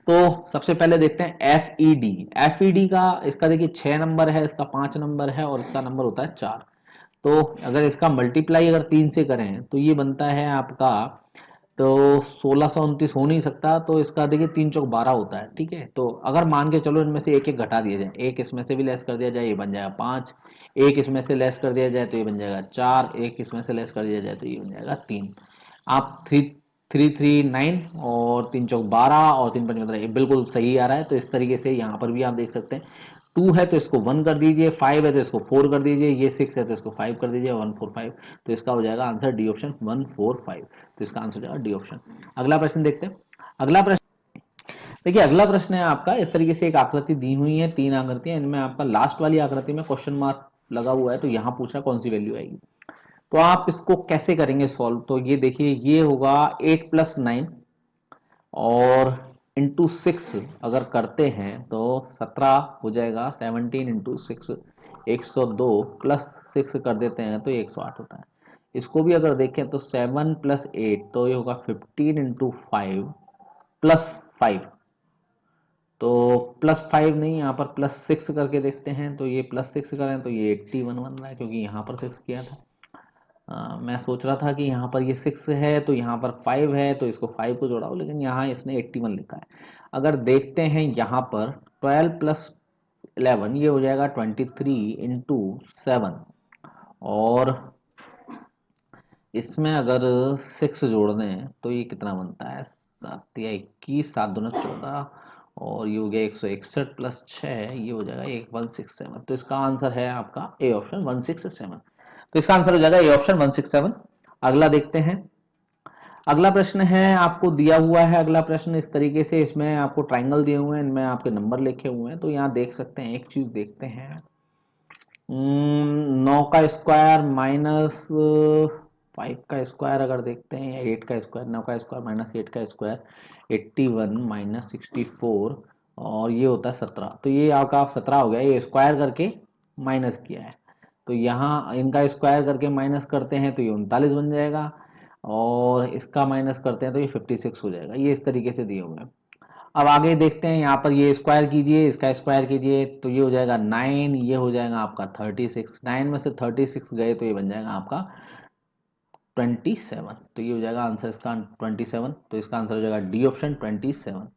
तो सबसे पहले देखते हैं FED। FED का इसका देखिए 6 नंबर है, इसका 5 नंबर है और इसका नंबर होता है 4। तो अगर इसका मल्टीप्लाई अगर 3 से करें तो ये बनता है आपका, तो 1629 हो नहीं सकता, तो इसका देखिए 3 चौक 12 होता है, ठीक है। तो अगर मान के चलो इनमें से एक एक घटा दिया जाए, एक इसमें से भी लेस कर दिया जाए ये बन जाएगा 5, एक इसमें से लेस कर दिया जाए तो ये बन जाएगा 4, एक इसमें से लेस कर दिया जाए तो ये बन जाएगा 3। आप 339 और 3 चौक 12 और 3 पंच 15 बिल्कुल सही आ रहा है। तो इस तरीके से यहाँ पर भी आप देख सकते हैं 2 है तो इसको 1 कर दीजिए, 5 है तो इसको 4 कर दीजिए, ये 6 है तो इसको 5 कर दीजिए, 145, तो इसका हो जाएगा आंसर डी ऑप्शन 145, तो इसका आंसर हो जाएगा डी ऑप्शन। अगला प्रश्न देखते हैं, अगला प्रश्न देखिए, अगला प्रश्न है आपका इस तरीके से, एक आकृति दी हुई है, 3 आकृतियां, इनमें आपका लास्ट वाली आकृति में क्वेश्चन मार्क लगा हुआ है, तो यहाँ पूछा कौन सी वैल्यू आएगी। तो आप इसको कैसे करेंगे सॉल्व, तो ये देखिए ये होगा 8 + 9 और इंटू 6 अगर करते हैं तो 17 हो जाएगा, 17 × 6 102 + 6 कर देते हैं तो 108 होता है। इसको भी अगर देखें तो 7 + 8 तो ये होगा 15 × 5 + 5, तो +5 नहीं, यहाँ पर +6 करके देखते हैं, तो ये +6 करें तो ये 81 बन रहा है क्योंकि यहाँ पर 6 किया था। मैं सोच रहा था कि यहाँ पर ये 6 है तो यहाँ पर 5 है तो इसको 5 को जोड़ा हो, लेकिन यहाँ इसने 81 लिखा है। अगर देखते हैं यहाँ पर 12 + 11 ये हो जाएगा 23 × 7 और इसमें अगर 6 जोड़ दें तो ये कितना बनता है, 7 या 21, 7 दूना 14 और ये हो गया 161 + 6 ये हो जाएगा 167, तो इसका आंसर है आपका ए ऑप्शन 167, तो इसका आंसर हो जाएगा ए ऑप्शन 167। अगला देखते हैं, अगला प्रश्न है, आपको दिया हुआ है अगला प्रश्न इस तरीके से, इसमें आपको ट्राइंगल दिए हुए हैं, इनमें आपके नंबर लिखे हुए हैं। तो यहाँ देख सकते हैं, एक चीज देखते हैं, 9 का स्क्वायर माइनस 5 का स्क्वायर अगर देखते हैं, या 8 का स्क्वायर, 9 का स्क्वायर माइनस 8 का स्क्वायर 81 माइनस 64, और ये होता है 17। तो ये आपका 17 हो गया, ये स्क्वायर करके माइनस किया है। तो यहाँ इनका स्क्वायर करके माइनस करते हैं तो ये 39 बन जाएगा, और इसका माइनस करते हैं तो ये 56 हो जाएगा। ये इस तरीके से दिए हुए हैं। अब आगे देखते हैं, यहाँ पर ये स्क्वायर कीजिए, इसका स्क्वायर कीजिए, तो ये हो जाएगा 9, ये हो जाएगा आपका 36, 9 में से 36 गए तो ये बन जाएगा आपका 27। तो ये हो जाएगा आंसर इसका 27। तो इसका आंसर हो जाएगा डी ऑप्शन 27।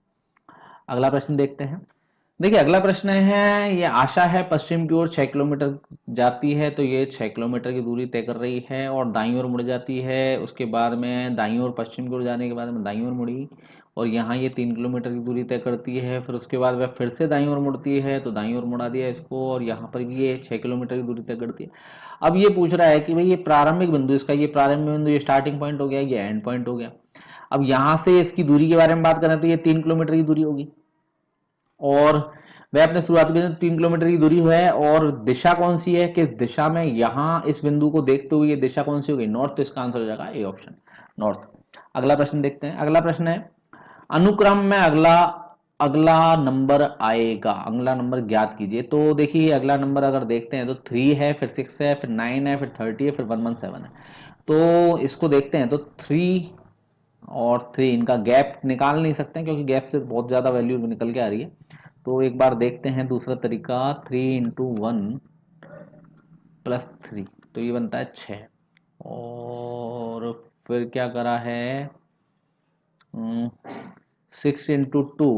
अगला प्रश्न देखते हैं। देखिए अगला प्रश्न है, ये आशा है पश्चिम की ओर 6 किलोमीटर जाती है, तो ये 6 किलोमीटर की दूरी तय कर रही है और दाईं ओर मुड़ जाती है। उसके बाद में दाईं ओर पश्चिम की ओर जाने के बाद में दाईं ओर मुड़ी, और यहाँ ये 3 किलोमीटर की दूरी तय करती है। फिर उसके बाद वह फिर से दाईं ओर मुड़ती है, तो दाईं ओर मुड़ा दिया इसको, और यहाँ पर भी ये 6 किलोमीटर की दूरी तय करती है। अब ये पूछ रहा है कि भाई ये प्रारंभिक बिंदु, इसका ये प्रारंभिक बिंदु, ये स्टार्टिंग पॉइंट हो गया, ये एंड पॉइंट हो गया। अब यहाँ से इसकी दूरी के बारे में बात करें तो ये 3 किलोमीटर की दूरी होगी, और वह अपने शुरुआती बिंदु 3 किलोमीटर की दूरी है, और दिशा कौन सी है, किस दिशा में, यहां इस बिंदु को देखते हुए ये दिशा कौन सी होगी, नॉर्थ। तो इसका आंसर हो जाएगा ए ऑप्शन, नॉर्थ। अगला प्रश्न देखते हैं। अगला प्रश्न है, अनुक्रम में अगला अगला नंबर आएगा, अगला नंबर ज्ञात कीजिए। तो देखिए अगला नंबर अगर देखते हैं तो 3 है, फिर 6 है, फिर 9 है, फिर 30 है, फिर 117 है। तो इसको देखते हैं तो 3 और 3 इनका गैप निकाल नहीं सकते क्योंकि गैप से बहुत ज्यादा वैल्यू निकल के आ रही है। तो एक बार देखते हैं दूसरा तरीका, 3 इंटू 1 प्लस 3, तो ये बनता है 6। और फिर क्या करा है, 6 इंटू 2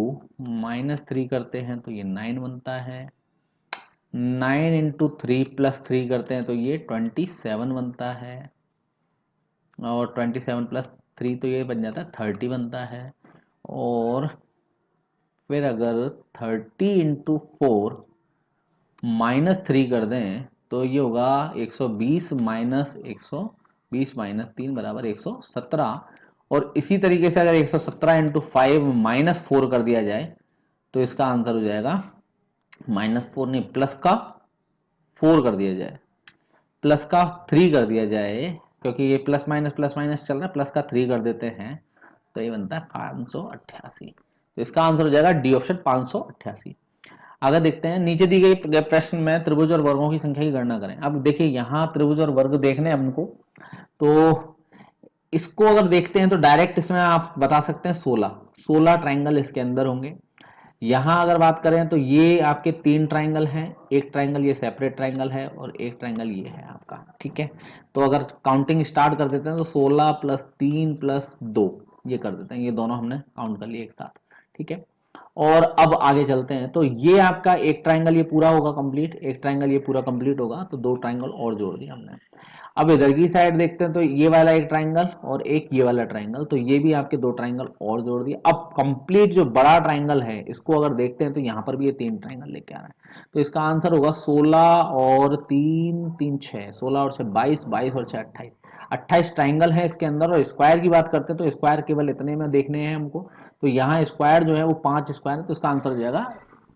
माइनस 3 करते हैं तो ये 9 बनता है। 9 इंटू 3 प्लस 3 करते हैं तो ये 27 बनता है, और 27 प्लस 3 तो ये बन जाता है 30 बनता है। और फिर अगर 30 इंटू 4 माइनस 3 कर दें तो ये होगा 120 माइनस 120 माइनस 3 बराबर 117। और इसी तरीके से अगर 117 इंटू 5 माइनस 4 कर दिया जाए तो इसका आंसर हो जाएगा, माइनस 4 नहीं, प्लस का 4 कर दिया जाए, प्लस का 3 कर दिया जाए, क्योंकि ये प्लस माइनस चल रहा है, प्लस का 3 कर देते हैं तो ये बनता है 588। तो इसका आंसर हो जाएगा डी ऑप्शन 588। अगर देखते हैं नीचे दी गई प्रश्न में त्रिभुज और वर्गों की संख्या की गणना करें। अब देखिए यहाँ त्रिभुज और वर्ग देखने हैं हमको, तो इसको अगर देखते हैं तो डायरेक्ट इसमें आप बता सकते हैं 16 ट्राइंगल इसके अंदर होंगे। यहाँ अगर बात करें तो ये आपके 3 ट्राइंगल हैं, एक ट्राइंगल ये सेपरेट ट्राइंगल है, और एक ट्राइंगल ये है आपका, ठीक है। तो अगर काउंटिंग स्टार्ट कर देते हैं तो 16 प्लस 3 प्लस 2 ये कर देते हैं, ये दोनों हमने काउंट कर लिए एक साथ, ठीक है। और अब आगे चलते हैं, तो ये आपका एक ट्राइंगल ये पूरा होगा कंप्लीट, एक ट्राइंगल ये पूरा कंप्लीट होगा, तो 2 ट्राइंगल और जोड़ दिया हमने। अब इधर की साइड देखते हैं तो ये वाला एक ट्राइंगल और एक ये वाला ट्राइंगल, तो ये भी आपके 2 ट्राइंगल और जोड़ दिए। अब कंप्लीट जो बड़ा ट्राइंगल है इसको अगर देखते हैं तो यहाँ पर भी ये 3 ट्राइंगल लेके आ रहा है। तो इसका आंसर होगा 16 और 3 3 6, 16 और 6 22, 22 और 6 28, 28 ट्राइंगल है इसके अंदर। और स्क्वायर की बात करते हैं तो स्क्वायर केवल इतने में देखने हैं हमको, तो यहाँ स्क्वायर जो है वो 5 स्क्वायर है, तो इसका आंसर हो जाएगा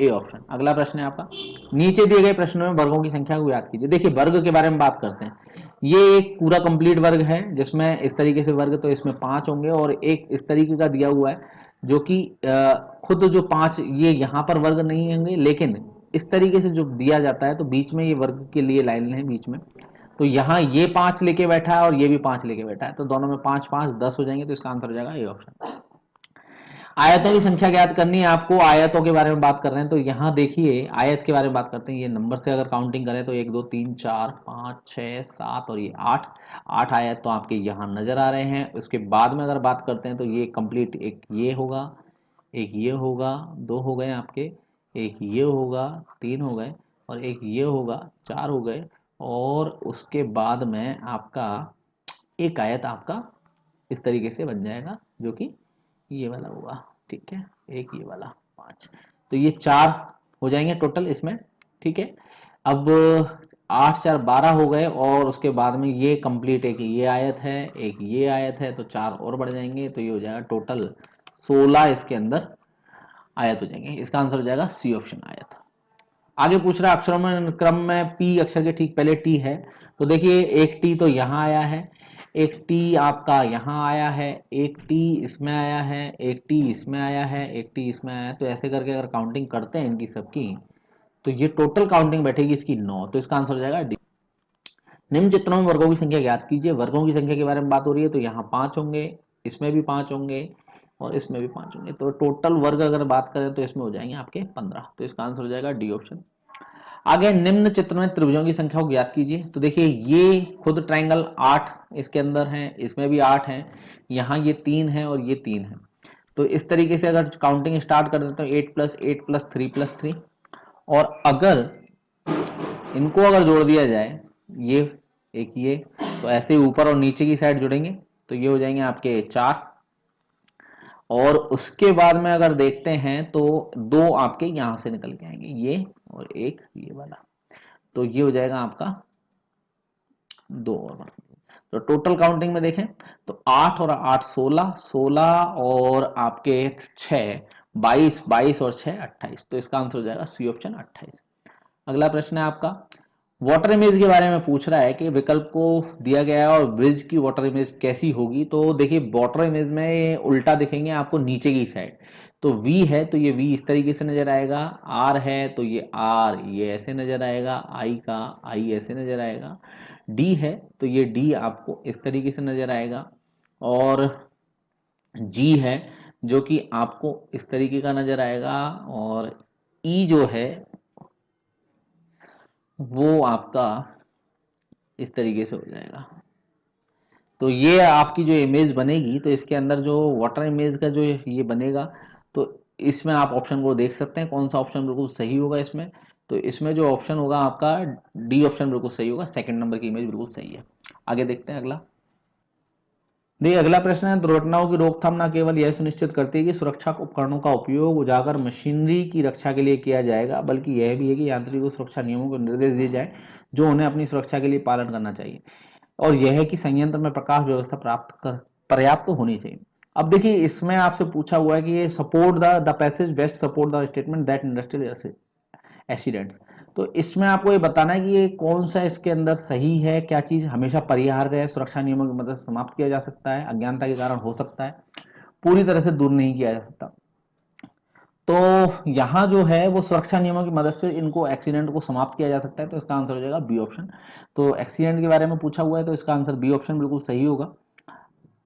ए ऑप्शन। अगला प्रश्न है आपका, नीचे दिए गए प्रश्नों में वर्गों की संख्या को याद कीजिए। देखिए वर्ग के बारे में बात करते हैं, ये एक पूरा कंप्लीट वर्ग है जिसमें इस तरीके से वर्ग, तो इसमें 5 होंगे, और एक इस तरीके का दिया हुआ है जो कि खुद जो 5 ये यहाँ पर वर्ग नहीं होंगे, लेकिन इस तरीके से जो दिया जाता है तो बीच में ये वर्ग के लिए लाइन है बीच में, तो यहाँ ये 5 लेके बैठा है और ये भी 5 लेके बैठा है, तो दोनों में 5 5 10 हो जाएंगे, तो इसका आंसर हो जाएगा ए ऑप्शन। आयतों की संख्या ज्ञात करनी है आपको, आयतों के बारे में बात कर रहे हैं, तो यहाँ देखिए आयत के बारे में बात करते हैं। ये नंबर से अगर काउंटिंग करें तो 1 2 3 4 5 6 7 और ये 8 आयत तो आपके यहाँ नजर आ रहे हैं। उसके बाद में अगर बात करते हैं तो ये कंप्लीट, एक ये होगा, एक ये होगा, 2 हो गए आपके, एक ये होगा, 3 हो गए, और एक ये होगा, 4 हो गए, और उसके बाद में आपका एक आयत आपका इस तरीके से बन जाएगा जो कि ये वाला होगा, ठीक है, एक ये वाला 5, तो ये 4 हो जाएंगे टोटल इसमें, ठीक है। अब 8 4 12 हो गए, और उसके बाद में ये कंप्लीट, एक ये आयत है, एक ये आयत है, तो 4 और बढ़ जाएंगे, तो ये हो जाएगा टोटल 16 इसके अंदर आयत हो जाएंगे। इसका आंसर हो जाएगा सी ऑप्शन आयत। आगे पूछ रहा है अक्षरों में क्रम में पी अक्षर के ठीक पहले टी है, तो देखिए एक टी तो यहाँ आया है, एक टी आपका यहाँ आया है, एक टी इसमें आया है, एक टी इसमें आया है, एक टी इसमें आया है। तो ऐसे करके अगर काउंटिंग करते हैं इनकी सबकी, तो ये टोटल काउंटिंग बैठेगी इसकी 9, तो इसका आंसर हो जाएगा डी। निम्न चित्रों में वर्गों की संख्या ज्ञात कीजिए। वर्गों की संख्या के बारे में बात हो रही है, तो यहाँ 5 होंगे, इसमें भी 5 होंगे, और इसमें भी 5 होंगे। तो टोटल वर्ग अगर बात करें तो इसमें हो जाएंगे आपके 15, तो इसका आंसर हो जाएगा डी ऑप्शन। आगे निम्न चित्र में त्रिभुजों की संख्या को ज्ञात कीजिए। तो देखिए ये खुद ट्राइंगल 8 इसके अंदर है, इसमें भी 8 है, यहाँ ये 3 है और ये 3 है। तो इस तरीके से अगर काउंटिंग स्टार्ट कर देते हैं 8 + 8 + 3 + 3, और अगर इनको अगर जोड़ दिया जाए, ये एक ये, तो ऐसे ऊपर और नीचे की साइड जुड़ेंगे, तो ये हो जाएंगे आपके 4। और उसके बाद में अगर देखते हैं तो 2 आपके यहां से निकल के आएंगे, ये और एक ये वाला, तो ये हो जाएगा आपका 2 और 1। तो टोटल काउंटिंग में देखें तो 8 और 8 16, 16 और आपके 6 22, 22 और 6 28, तो इसका आंसर हो जाएगा सी ऑप्शन 28। अगला प्रश्न है आपका वाटर इमेज के बारे में पूछ रहा है कि विकल्प को दिया गया है और ब्रिज की वाटर इमेज कैसी होगी। तो देखिए वाटर इमेज में ये उल्टा दिखेंगे आपको नीचे की साइड, तो V है तो ये V इस तरीके से नजर आएगा, R है तो ये R ये ऐसे नजर आएगा, I का I ऐसे नजर आएगा, D है तो ये D आपको इस तरीके से नजर आएगा, और G है जो कि आपको इस तरीके का नजर आएगा, और E जो है वो आपका इस तरीके से हो जाएगा। तो ये आपकी जो इमेज बनेगी, तो इसके अंदर जो वाटर इमेज का जो ये बनेगा, तो इसमें आप ऑप्शन को देख सकते हैं कौन सा ऑप्शन बिल्कुल सही होगा इसमें। तो इसमें जो ऑप्शन होगा आपका डी ऑप्शन बिल्कुल सही होगा, सेकंड नंबर की इमेज बिल्कुल सही है। आगे देखते हैं अगला। देखिए अगला प्रश्न है दुर्घटनाओं की रोकथाम न केवल यह सुनिश्चित करती है कि सुरक्षा उपकरणों का उपयोग उजागर मशीनरी की रक्षा के लिए किया जाएगा, बल्कि यह भी है कि यात्रियों को सुरक्षा नियमों को निर्देश दिए जाए जो उन्हें अपनी सुरक्षा के लिए पालन करना चाहिए, और यह है कि संयंत्र में प्रकाश व्यवस्था पर्याप्त होनी चाहिए। अब देखिए इसमें आपसे पूछा हुआ है कि ये support the passage best support the statement that industrial accidents. तो इसमें आपको ये बताना है कि ये कौन सा इसके अंदर सही है, क्या चीज हमेशा परिहार्य है, सुरक्षा नियमों की मदद से समाप्त किया जा सकता है, अज्ञानता के कारण हो सकता है, पूरी तरह से दूर नहीं किया जा सकता। तो यहाँ जो है वो सुरक्षा नियमों की मदद से इनको एक्सीडेंट को समाप्त किया जा सकता है, तो इसका आंसर हो जाएगा बी ऑप्शन। तो एक्सीडेंट के बारे में पूछा हुआ है तो इसका आंसर बी ऑप्शन बिल्कुल सही होगा।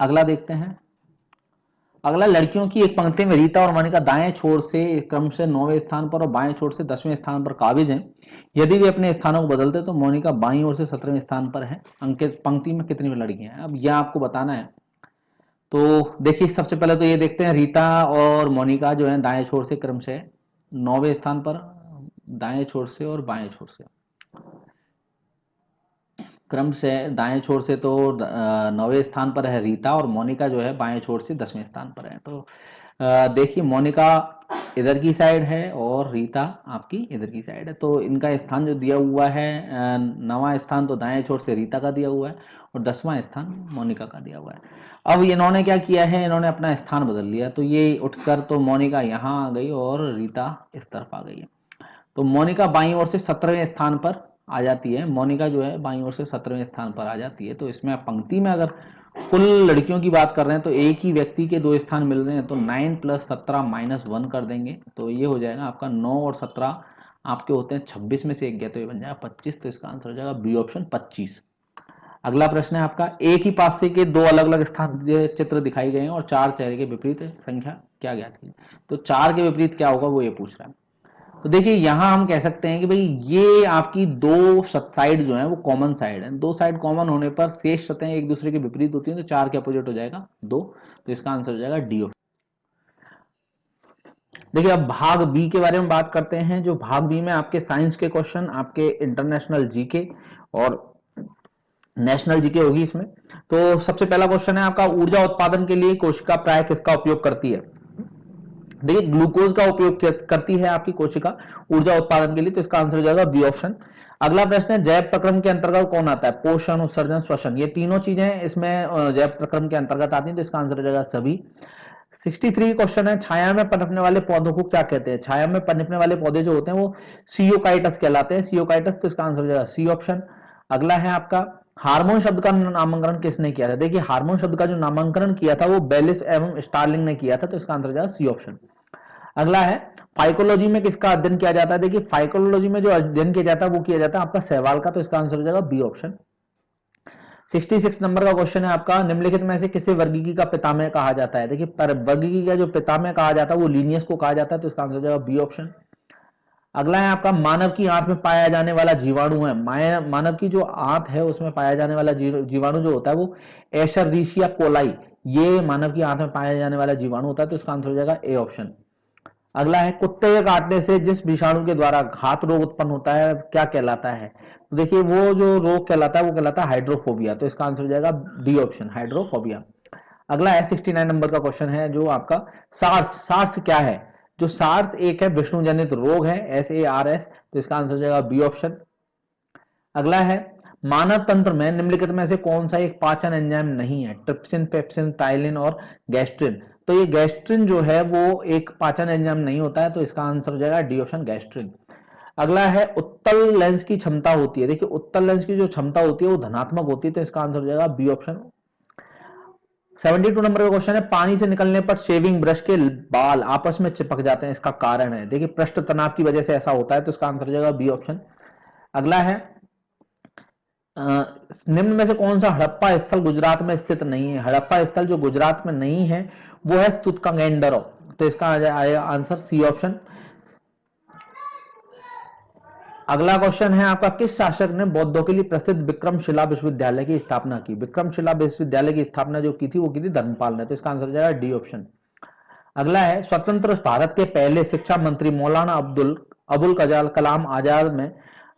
अगला देखते हैं। अगला लड़कियों की एक पंक्ति में रीता और मोनिका दाएं छोर से क्रम से 9वें स्थान पर और बाएं छोर से 10वें स्थान पर काबिज हैं। यदि वे अपने स्थानों को बदलते तो मोनिका बाईं ओर से 17वें स्थान पर है। अंकित पंक्ति में कितनी लड़कियां हैं, अब यह आपको बताना है। तो देखिए सबसे पहले तो ये देखते हैं रीता और मोनिका जो है दाएं छोर से क्रम से 9वें स्थान पर, दाएं छोर से और बाएं छोर से क्रम से दाएं छोर से तो 9वें स्थान पर है रीता, और मोनिका जो है बाएं छोर से 10वें स्थान पर है। तो देखिए मोनिका इधर की साइड है और रीता आपकी इधर की साइड है, तो इनका स्थान जो दिया हुआ है 9वां स्थान तो दाएं छोर से रीता का दिया हुआ है और 10वां स्थान मोनिका का दिया हुआ है। अब इन्होंने क्या किया है, इन्होंने अपना स्थान बदल लिया, तो ये उठकर तो मोनिका यहाँ आ गई और रीता इस तरफ आ गई है। तो मोनिका बाईं ओर से 17वें स्थान पर आ जाती है, मोनिका जो है बाईं ओर से 17वें स्थान पर आ जाती है। तो इसमें पंक्ति में अगर कुल लड़कियों की बात कर रहे हैं तो एक ही व्यक्ति के 2 स्थान मिल रहे हैं, तो 9 + 17 - 1 कर देंगे, तो ये हो जाएगा आपका 9 और 17 आपके होते हैं 26 में से एक गया तो ये बन जाएगा 25, तो इसका आंसर हो जाएगा बी ऑप्शन 25। अगला प्रश्न है आपका एक ही पासे के 2 अलग अलग स्थान चित्र दिखाई गए हैं और 4 चेहरे के विपरीत संख्या क्या ज्ञात की। तो 4 के विपरीत क्या होगा वो ये पूछ रहा है। तो देखिए यहां हम कह सकते हैं कि भाई ये आपकी 2 साइड जो है वो कॉमन साइड है, 2 साइड कॉमन होने पर शेष सतहें एक दूसरे के विपरीत होती हैं, तो 4 के अपोजिट हो जाएगा 2, तो इसका आंसर हो जाएगा डी। देखिए अब भाग बी के बारे में बात करते हैं। जो भाग बी में आपके साइंस के क्वेश्चन, आपके इंटरनेशनल जीके और नेशनल जीके होगी इसमें। तो सबसे पहला क्वेश्चन है आपका ऊर्जा उत्पादन के लिए कोशिका प्राय किसका उपयोग करती है। देखिए ग्लूकोज का उपयोग करती है आपकी कोशिका ऊर्जा उत्पादन के लिए, तो इसका आंसर हो जाएगा बी ऑप्शन। अगला प्रश्न है जैव प्रक्रम के अंतर्गत कौन आता है? पोषण, उत्सर्जन, श्वसन, ये तीनों चीजें इसमें जैव प्रक्रम के अंतर्गत आती हैं, तो इसका आंसर हो जाएगा सभी। 63 क्वेश्चन है, छाया में पनपने वाले पौधों को क्या कहते हैं? छाया में पनपने वाले पौधे जो होते हैं वो सियोकाइटस कहलाते हैं, सियोकाइटस, तो इसका आंसर हो जाएगा सी ऑप्शन। अगला है आपका हार्मोन शब्द का नामांकन किसने किया था? देखिए हार्मोन शब्द का जो नामांकन किया था वो बेलिस एवं स्टार्लिंग ने किया था, तो इसका आंसर हो जाएगा सी ऑप्शन। अगला है फाइकोलॉजी में किसका अध्ययन किया जाता है? देखिए फाइकोलॉजी में जो अध्ययन किया जाता है वो किया जाता है आपका सहवाल का, तो इसका आंसर हो जाएगा बी ऑप्शन। 66 नंबर का क्वेश्चन है आपका, निम्नलिखित में से किसे वर्गीकी का पितामह कहा जाता है? देखिए वर्गीकी का जो पितामह कहा जाता है वो लीनियस को कहा जाता है, तो इसका आंसर हो जाएगा बी ऑप्शन। अगला है आपका मानव की आंत में पाया जाने वाला जीवाणु है, मानव की जो आंत है उसमें पाया जाने वाला जीवाणु जो होता है वो एशेरिशिया कोलाई, ये मानव की आंत में पाया जाने वाला जीवाणु होता है, तो इसका आंसर हो जाएगा ए ऑप्शन। अगला है कुत्ते के काटने से जिस विषाणु के द्वारा घात रोग उत्पन्न होता है क्या कहलाता है? तो देखिए वो जो रोग कहलाता है वो कहलाता है हाइड्रोफोबिया, तो इसका आंसर हो जाएगा डी ऑप्शन, हाइड्रोफोबिया। अगला है 69 नंबर का क्वेश्चन है जो आपका सार्स, सार्स क्या है? जो सार्स एक है विष्णु जनित रोग है, SARS, तो इसका आंसर हो जाएगा बी ऑप्शन। अगला है मानव तंत्र में निम्नलिखित में से कौन सा एक पाचन एंजाइम नहीं है? ट्रिप्सिन, पेप्सिन, टाइलिन और गैस्ट्रिन, तो ये गैस्ट्रिन जो है वो एक पाचन एंजाइम नहीं होता है, तो इसका आंसर हो जाएगा डी ऑप्शन, गैस्ट्रिन। अगला है उत्तल लेंस की क्षमता होती है, देखिए उत्तल लेंस की जो क्षमता होती है वो धनात्मक होती है, तो इसका आंसर हो जाएगा बी ऑप्शन। 72 नंबर का क्वेश्चन है पानी से निकलने पर शेविंग ब्रश के बाल आपस में चिपक जाते हैं, इसका कारण है? देखिए पृष्ठ तनाव की वजह से ऐसा होता है, तो इसका आंसर हो जाएगा बी ऑप्शन। अगला है निम्न में से कौन सा हड़प्पा स्थल गुजरात में स्थित नहीं है? हड़प्पा स्थल जो गुजरात में नहीं है वो है स्तुतकांगेंडरो, तो इसका आएगा आंसर सी ऑप्शन। अगला क्वेश्चन है आपका किस शासक ने बौद्धों के लिए प्रसिद्ध विक्रमशिला विश्वविद्यालय की स्थापना की? विक्रमशिला विश्वविद्यालय की स्थापना जो की थी वो की थी धर्मपाल ने, तो इसका आंसर हो जाएगा डी ऑप्शन। अगला है स्वतंत्र भारत के पहले शिक्षा मंत्री मौलाना अबुल कलाम आजाद में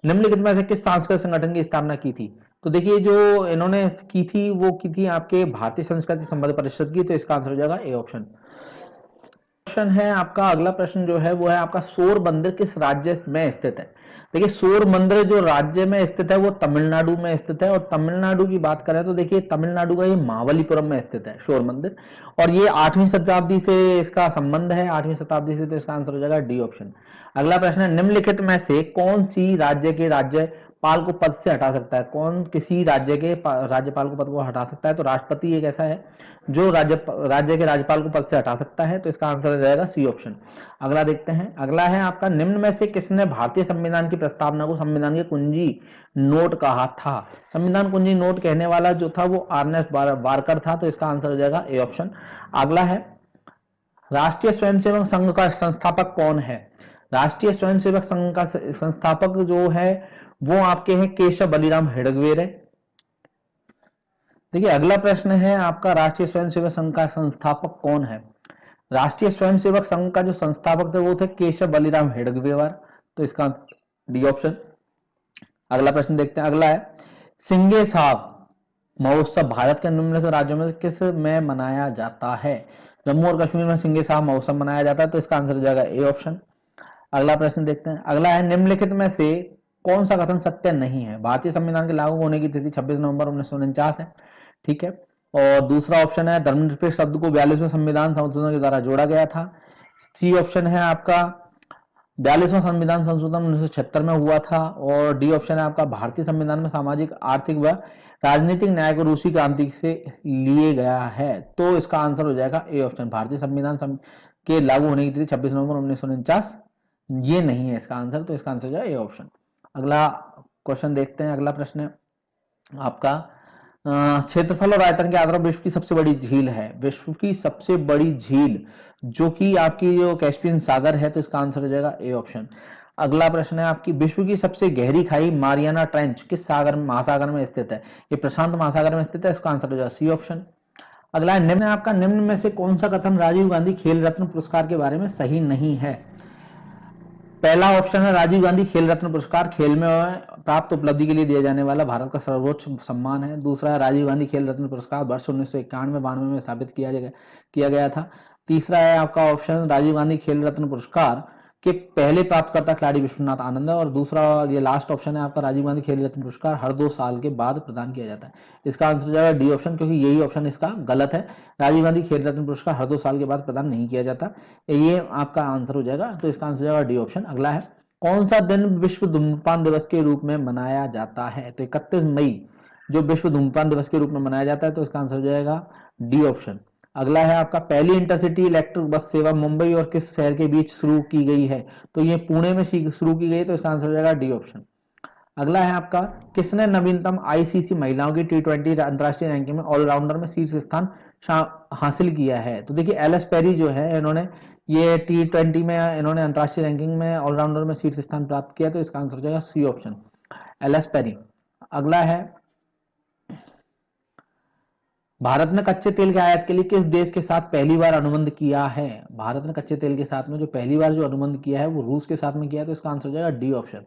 निम्नलिखित में से किस सांस्कृतिक संगठन की स्थापना की थी? तो देखिए जो इन्होंने की थी वो की थी आपके भारतीय संस्कृति संबंध परिषद की, तो इसका आंसर हो जाएगा ए ऑप्शन। क्वेश्चन है आपका अगला प्रश्न जो है वो है आपका सूर्य मंदिर किस राज्य में स्थित है? देखिए सूर्य मंदिर जो राज्य में स्थित है वो तमिलनाडु में स्थित है, और तमिलनाडु की बात करें तो देखिए तमिलनाडु का ये महाबलीपुरम में स्थित है सूर्य मंदिर, और ये 8वीं शताब्दी से इसका संबंध है, 8वीं शताब्दी से, तो इसका आंसर हो जाएगा डी ऑप्शन। अगला प्रश्न है निम्नलिखित में से कौन सी राज्य के राज्यपाल को पद से हटा सकता है? कौन किसी राज्य के राज्यपाल को पद को हटा सकता है? तो राष्ट्रपति एक ऐसा है जो राज्य के राज्यपाल को पद से हटा सकता है, तो इसका आंसर हो जाएगा सी ऑप्शन। अगला देखते हैं, अगला है आपका निम्न में से किसने भारतीय संविधान की प्रस्तावना को संविधान के कुंजी नोट कहा था? संविधान कुंजी नोट कहने वाला जो था वो RNS वारकर था, तो इसका आंसर हो जाएगा ए ऑप्शन। अगला है राष्ट्रीय स्वयंसेवक संघ का संस्थापक कौन है? राष्ट्रीय स्वयंसेवक संघ का संस्थापक जो है वो आपके हैं केशव बलिराम हेडगेवार है। देखिए अगला प्रश्न है आपका राष्ट्रीय स्वयंसेवक संघ का संस्थापक कौन है? राष्ट्रीय स्वयंसेवक संघ का जो संस्थापक थे वो थे केशव बलिराम हेडगेवार, तो इसका डी ऑप्शन। अगला प्रश्न देखते हैं, अगला है सिंगे साहब महोत्सव भारत के निम्नलिखित राज्यों में किस में मनाया जाता है? जम्मू और कश्मीर में सिंगे साहब महोत्सव मनाया जाता है, तो इसका आंसर हो जाएगा ए ऑप्शन। अगला प्रश्न देखते हैं, अगला है निम्नलिखित में से कौन सा कथन सत्य नहीं है? भारतीय संविधान के लागू होने की तिथि 26 नवंबर 1949 है, ठीक है। और दूसरा ऑप्शन है धर्मनिरपेक्ष शब्द को 42वें संविधान संशोधन के द्वारा जोड़ा गया था। सी ऑप्शन है आपका 42वां संविधान संशोधन 1976 में हुआ था, और डी ऑप्शन है आपका भारतीय संविधान में सामाजिक, आर्थिक व राजनीतिक न्याय को रूसी क्रांति से लिए गया है, तो इसका आंसर हो जाएगा ए ऑप्शन। भारतीय संविधान के लागू होने की तिथि 26 नवंबर 1949 ये नहीं है इसका आंसर, तो इसका आंसर हो जाएगा ए ऑप्शन। अगला क्वेश्चन देखते हैं, अगला प्रश्न है आपका क्षेत्रफल और आयतन के आधार पर विश्व की सबसे बड़ी झील है? विश्व की सबसे बड़ी झील जो कि आपकी जो कैस्पियन सागर है, तो इसका आंसर हो जाएगा ए ऑप्शन। अगला प्रश्न है आपकी विश्व की सबसे गहरी खाई मारियाना ट्रेंच किस सागर महासागर में स्थित है? ये प्रशांत महासागर में स्थित है, इसका आंसर हो जाएगा सी ऑप्शन। अगला है निम्न आपका निम्न में से कौन सा कथन राजीव गांधी खेल रत्न पुरस्कार के बारे में सही नहीं है? पहला ऑप्शन है राजीव गांधी खेल रत्न पुरस्कार खेल में प्राप्त उपलब्धि के लिए दिया जाने वाला भारत का सर्वोच्च सम्मान है। दूसरा है राजीव गांधी खेल रत्न पुरस्कार वर्ष 1991-92 में स्थापित किया गया था। तीसरा है आपका ऑप्शन राजीव गांधी खेल रत्न पुरस्कार के पहले प्राप्तकर्ता खिलाड़ी विश्वनाथ आनंद है, और दूसरा ये लास्ट ऑप्शन है आपका, राजीव गांधी खेल रत्न पुरस्कार हर 2 साल के बाद प्रदान किया जाता है। इसका आंसर हो जाएगा डी ऑप्शन, क्योंकि यही ऑप्शन इसका गलत है। राजीव गांधी खेल रत्न पुरस्कार हर 2 साल के बाद प्रदान नहीं किया जाता, ये आपका आंसर हो जाएगा। तो इसका आंसर हो जाएगा डी ऑप्शन। अगला है, कौन सा दिन विश्व धूम्रपान दिवस के रूप में मनाया जाता है? तो 31 मई जो विश्व धूम्रपान दिवस के रूप में मनाया जाता है, तो इसका आंसर हो जाएगा डी ऑप्शन। अगला है आपका, पहली इंटरसिटी इलेक्ट्रिक बस सेवा मुंबई और किस शहर के बीच शुरू की गई है? तो ये पुणे में शुरू की गई, तो इसका आंसर हो जाएगा डी ऑप्शन। अगला है आपका, किसने नवीनतम आईसीसी महिलाओं की टी20 अंतरराष्ट्रीय रैंकिंग में ऑलराउंडर में शीर्ष स्थान हासिल किया है? तो देखिए एलिस पेरी जो है, इन्होंने ये टी20 में इन्होंने अंतरराष्ट्रीय रैंकिंग में ऑलराउंडर में शीर्ष स्थान प्राप्त किया, तो इसका आंसर हो जाएगा सी ऑप्शन, एलिस पेरी। अगला है, भारत ने कच्चे तेल के आयात के लिए किस देश के साथ पहली बार अनुबंध किया है? भारत ने कच्चे तेल के साथ में जो पहली बार जो अनुबंध किया है वो रूस के साथ में किया है, तो इसका आंसर हो जाएगा डी ऑप्शन।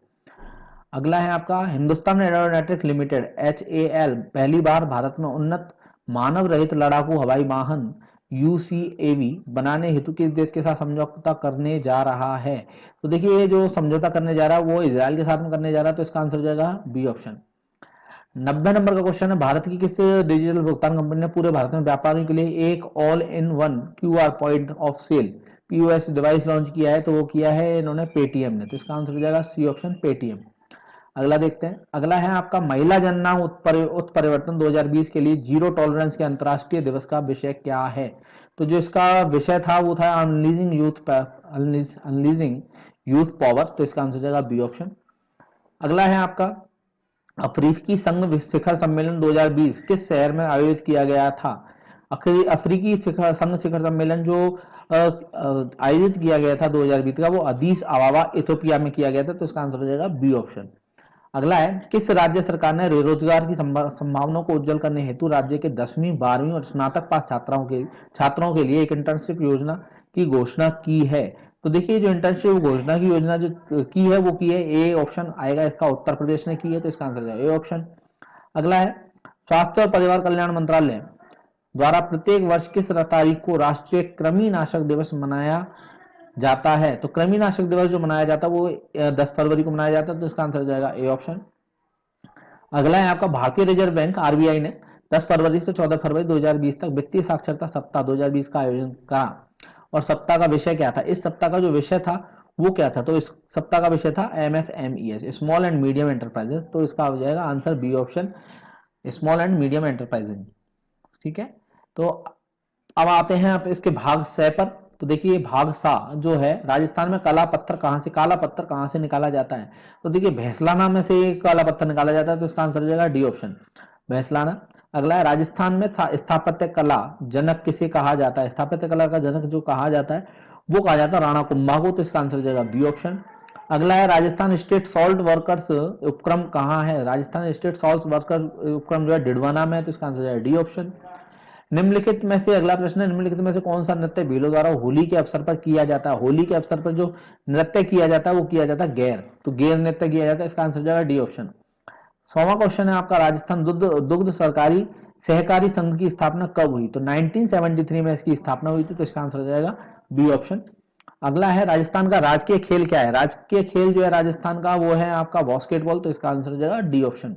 अगला है आपका, हिंदुस्तान एरोनॉटिक्स लिमिटेड HAL पहली बार भारत में उन्नत मानव रहित लड़ाकू हवाई वाहन UCAV बनाने हेतु किस देश के साथ समझौता करने जा रहा है? तो देखिए ये जो समझौता करने जा रहा है वो इजराइल के साथ में करने जा रहा है, तो इसका आंसर हो जाएगा बी ऑप्शन। 90 नंबर का क्वेश्चन है, भारत की किस डिजिटल भुगतान कंपनी ने पूरे भारत में व्यापारियों के लिए एक all in one QR point of sale POS device launch किया है? तो वो किया है इन्होंने पेटीएम ने, तो इसका आंसर हो जाएगा सी ऑप्शन, पेटीएम। अगला देखते हैं, अगला है आपका, महिला जननांग उत्परिवर्तन 2020 के लिए जीरो टॉलरेंस के अंतर्राष्ट्रीय दिवस का विषय क्या है? तो जो इसका विषय था वो था अनलीजिंग यूथ पावर, तो इसका आंसर हो जाएगा बी ऑप्शन। अगला है आपका, अफ्रीकी संघ शिखर सम्मेलन 2020 किस शहर में आयोजित किया गया था? अफ्रीकी संघ शिखर सम्मेलन जो आयोजित किया गया था 2020 का, वो अदीस अबाबा इथियोपिया में किया गया था, तो इसका आंसर हो जाएगा बी ऑप्शन। अगला है, किस राज्य सरकार ने रोजगार की संभावनाओं को उज्जवल करने हेतु राज्य के 10वीं 12वीं और स्नातक पास छात्रों के लिए एक इंटर्नशिप योजना की घोषणा की है? तो देखिए जो इंटर्नशिप घोषणा की योजना जो की है वो की है, ए ऑप्शन आएगा इसका, उत्तर प्रदेश ने की है, तो इसका आंसर है ए ऑप्शन। अगला है, स्वास्थ्य और परिवार कल्याण मंत्रालय द्वारा प्रत्येक वर्ष किस तारीख को राष्ट्रीय कृमिनाशक दिवस मनाया जाता है? तो कृमिनाशक दिवस जो मनाया जाता है वो 10 फरवरी को मनाया जाता है, तो इसका आंसर हो जाएगा ए ऑप्शन। अगला है आपका, भारतीय रिजर्व बैंक RBI ने 10 फरवरी से 14 फरवरी 2020 तक वित्तीय साक्षरता सप्ताह 2020 का आयोजन करा, और सप्ताह का विषय क्या था? इस सप्ताह का जो विषय था वो क्या था? तो इस सप्ताह का विषय था MSMEs, small and medium enterprises, तो इसका हो जाएगा answer B option, small and medium enterprises. ठीक है, तो अब आते हैं आप इसके भाग स पर। तो देखिए भाग सा जो है, राजस्थान में काला पत्थर कहां से निकाला जाता है? तो देखिए भैंसलाना में से काला पत्थर निकाला जाता है, तो इसका आंसर हो जाएगा डी ऑप्शन, भैंसलाना। अगला है, राजस्थान में स्थापत्य कला जनक किसे कहा जाता है? स्थापत्य कला का जनक जो कहा जाता है वो कहा जाता है राणा कुंभा को, तो इसका आंसर हो जाएगा बी ऑप्शन। अगला है, राजस्थान स्टेट सॉल्ट वर्कर्स उपक्रम कहाँ है? राजस्थान स्टेट सॉल्ट वर्कर उपक्रम जो है डिडवाना में है, तो इसका आंसर हो जाएगा डी ऑप्शन। निम्नलिखित में से, अगला प्रश्न है, निम्नलिखित में से कौन सा नृत्य भीलों द्वारा होली के अवसर पर किया जाता है? होली के अवसर पर जो नृत्य किया जाता है वो किया जाता है गैर, तो गैर नृत्य किया जाता है, इसका आंसर हो जाएगा डी ऑप्शन। 100वां क्वेश्चन है आपका, राजस्थान दुग्ध सरकारी सहकारी संघ की स्थापना कब हुई? तो 1973 में इसकी स्थापना हुई थी, तो इसका आंसर हो जाएगा बी ऑप्शन। अगला है, राजस्थान का राजकीय खेल क्या है? राजकीय खेल जो है राजस्थान का वो है आपका बास्केटबॉल, तो इसका आंसर हो जाएगा डी ऑप्शन।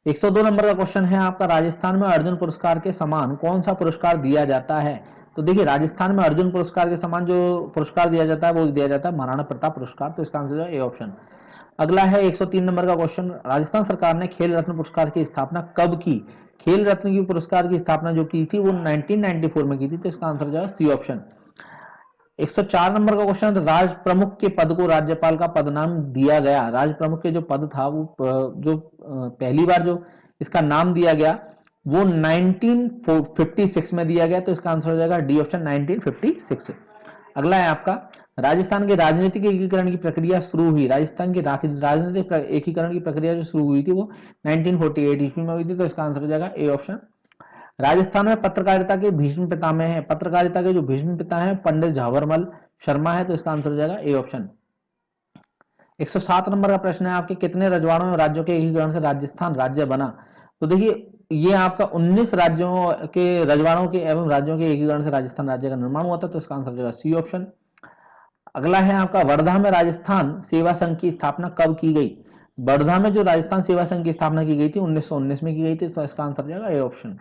102 नंबर का क्वेश्चन है आपका, राजस्थान में अर्जुन पुरस्कार के समान कौन सा पुरस्कार दिया जाता है? तो देखिए राजस्थान में अर्जुन पुरस्कार के समान जो पुरस्कार दिया जाता है वो दिया जाता है महाराणा प्रताप पुरस्कार, तो इसका आंसर है ए ऑप्शन। अगला है 103 नंबर का क्वेश्चन, राजस्थान सरकार ने खेल रत्न पुरस्कार की स्थापना कब की? खेल रत्न की पुरस्कार की स्थापना जो की थी वो 1994 में की थी, तो इसका आंसर हो जाएगा सी ऑप्शन। 104 नंबर का क्वेश्चन, राज प्रमुख के पद को राज्यपाल का पद नाम दिया गया। राज प्रमुख के जो पद था वो जो पहली बार जो इसका नाम दिया गया वो 1956 में दिया गया, तो इसका आंसर हो जाएगा डी ऑप्शन 1956। अगला है आपका, राजस्थान के राजनीतिक एकीकरण की प्रक्रिया शुरू हुई, राजस्थान के राजनीतिक एकीकरण की प्रक्रिया जो शुरू हुई थी वो 1948 ईस्वी में हुई थी, तो इसका आंसर हो जाएगा ए ऑप्शन। राजस्थान में पत्रकारिता के भीष्म पितामह है, पत्रकारिता के जो भीष्म पिता है पंडित झावरमल शर्मा है, तो इसका आंसर हो जाएगा ए ऑप्शन। 107 नंबर का प्रश्न है आपके, कितने रजवाड़ों और राज्यों के एकीकरण से राजस्थान राज्य बना? तो देखिए ये आपका 19 राज्यों के रजवाड़ों के एवं राज्यों के एकीकरण से राजस्थान राज्य का निर्माण हुआ था, तो इसका आंसर हो जाएगा सी ऑप्शन। अगला है आपका वर्धा में राजस्थान सेवा संघ की स्थापना कब की गई? वर्धा में जो राजस्थान सेवा संघ की स्थापना की गई थी 1919 में की गई थी, तो इसका आंसर हो जाएगा ए ऑप्शन।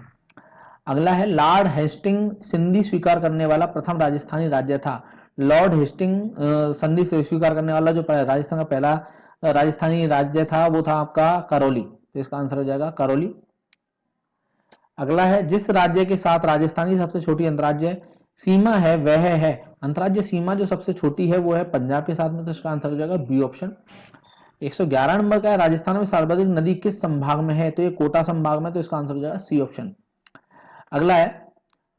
अगला है लॉर्ड हेस्टिंग संधि स्वीकार करने वाला प्रथम राजस्थानी राज्य था। लॉर्ड हेस्टिंग संधि से स्वीकार करने वाला जो राजस्थान का पहला राजस्थानी राज्य था वो था आपका करौली, तो इसका आंसर हो जाएगा करौली। अगला है जिस राज्य के साथ राजस्थान की सबसे छोटी अंतर्राज्य सीमा है वह है, अंतर्राज्य सीमा जो सबसे छोटी है वो है पंजाब के साथ में, तो इसका आंसर हो जाएगा बी ऑप्शन। 111 नंबर का है राजस्थान में सर्वाधिक नदी किस संभाग में है? तो ये कोटा संभाग में, तो इसका आंसर हो जाएगा सी ऑप्शन। अगला है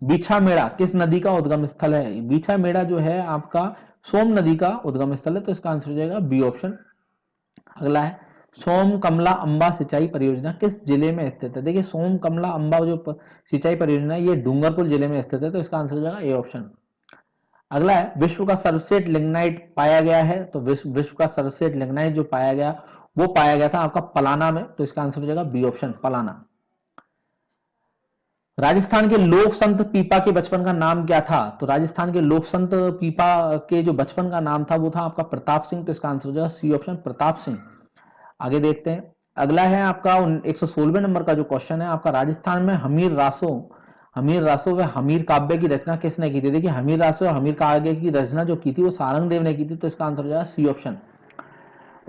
बीछामेड़ा किस नदी का उद्गम स्थल है? बीछामेड़ा जो है आपका सोम नदी का उद्गम स्थल है, तो इसका आंसर हो जाएगा बी ऑप्शन। अगला है सोम कमला अंबा सिंचाई परियोजना किस जिले में स्थित है? देखिए सोम कमला अंबा जो सिंचाई परियोजना है ये डूंगरपुर जिले में स्थित है, तो इसका आंसर हो जाएगा ए ऑप्शन। अगला है विश्व का सर्वश्रेष्ठ लिग्नाइट पाया गया है, तो विश्व का सर्वश्रेष्ठ लिग्नाइट जो पाया गया वो पाया गया था आपका पलाना में, तो इसका आंसर हो जाएगा बी ऑप्शन पलाना। राजस्थान के लोक संत पीपा के बचपन का नाम क्या था? तो राजस्थान के लोक संत पीपा के जो बचपन का नाम था वो था आपका प्रताप सिंह, तो इसका आंसर हो जाएगा सी ऑप्शन प्रताप सिंह। आगे देखते हैं, अगला है आपका 116वें नंबर का जो क्वेश्चन है आपका राजस्थान में हमीर रासो व हमीर काव्य की रचना किसने की थी? देखिए हमीर रासो और हमीर काव्य की रचना जो की थी वो सारंग देव ने की थी, तो इसका आंसर हो जाएगा सी ऑप्शन।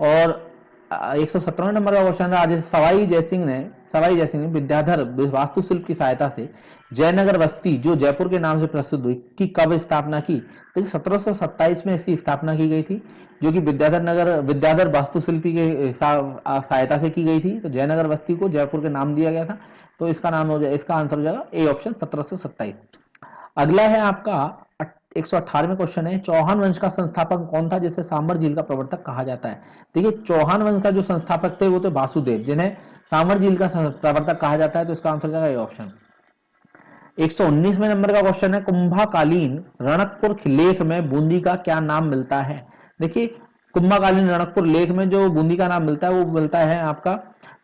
और 117वें नंबर का क्वेश्चन है आज सवाई जयसिंह ने विद्याधर वास्तुशिल्प की सहायता से जयनगर बस्ती जो जयपुर के नाम से प्रसिद्ध हुई की कब स्थापना की? देखिए 1727 में इसकी स्थापना की गई थी जो कि विद्याधर वास्तुशिल्पी के सहायता से की गई थी, तो जयनगर बस्ती को जयपुर के नाम दिया गया था, तो इसका नाम हो जाए इसका आंसर हो जाएगा ए ऑप्शन 1727। अगला है आपका 118वें क्वेश्चन है चौहान वंश का संस्थापक कौन था जिसे सांबर झील का प्रवर्तक कहा जाता है? देखिए चौहान वंश का जो संस्थापक थे वो थे वासुदेव जिन्हें सांबर झील का प्रवर्तक कहा जाता है, तो इसका आंसर हो जाएगा ए ऑप्शन। 119वें नंबर का क्वेश्चन है कुंभाकालीन रणकपुर लेख में बूंदी का क्या नाम मिलता है? देखिए कुंभाकालीन रणकपुर लेख में जो बूंदी का नाम मिलता है वो मिलता है आपका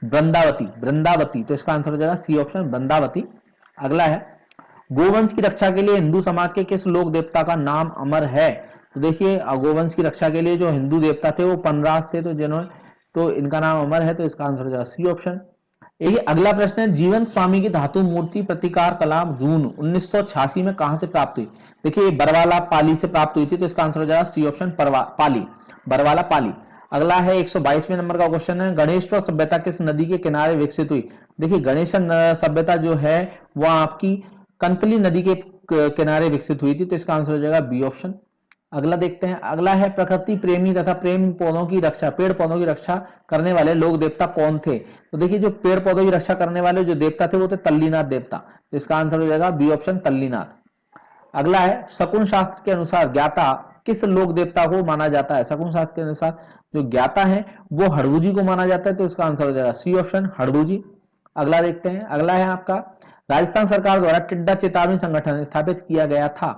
वृंदावती, तो इसका आंसर हो जाएगा सी ऑप्शन वृंदावती। अगला है गोवंश की रक्षा के लिए हिंदू समाज के किस लोक देवता का नाम अमर है? तो देखिए गोवंश की रक्षा के लिए जो हिंदू देवता थे वो पनराज थे, तो इनका नाम अमर है, तो इसका आंसर हो जाएगा सी ऑप्शन। ये अगला प्रश्न है जीवन स्वामी की धातु मूर्ति प्रतिकार कला जून 1986 में कहां से प्राप्त हुई? देखिए बरवाला पाली से प्राप्त हुई थी, तो इसका आंसर हो जाएगा सी ऑप्शन पाली, बरवाला पाली। अगला है 122वें नंबर का क्वेश्चन है गणेश्वर सभ्यता किस नदी के किनारे विकसित हुई? देखिए गणेश सभ्यता जो है वह आपकी कंतली नदी के किनारे विकसित हुई थी, तो इसका आंसर हो जाएगा बी ऑप्शन। अगला देखते हैं, अगला है प्रकृति प्रेमी तथा पेड़ पौधों की रक्षा करने वाले लोक देवता कौन थे? तो देखिए जो पेड़ पौधों की रक्षा करने वाले जो देवता थे वो थे तल्लीनाथ देवता, तो इसका आंसर हो जाएगा बी ऑप्शन तल्लीनाथ। अगला है शकुन शास्त्र के अनुसार ज्ञाता किस लोक देवता को माना जाता है? शकुन शास्त्र के अनुसार जो ज्ञाता है वो हड़बू को माना जाता है, तो इसका आंसर हो जाएगा सी ऑप्शन हड़बू। अगला देखते हैं, अगला है आपका राजस्थान सरकार द्वारा टिड्डा चेतावनी संगठन स्थापित किया गया था,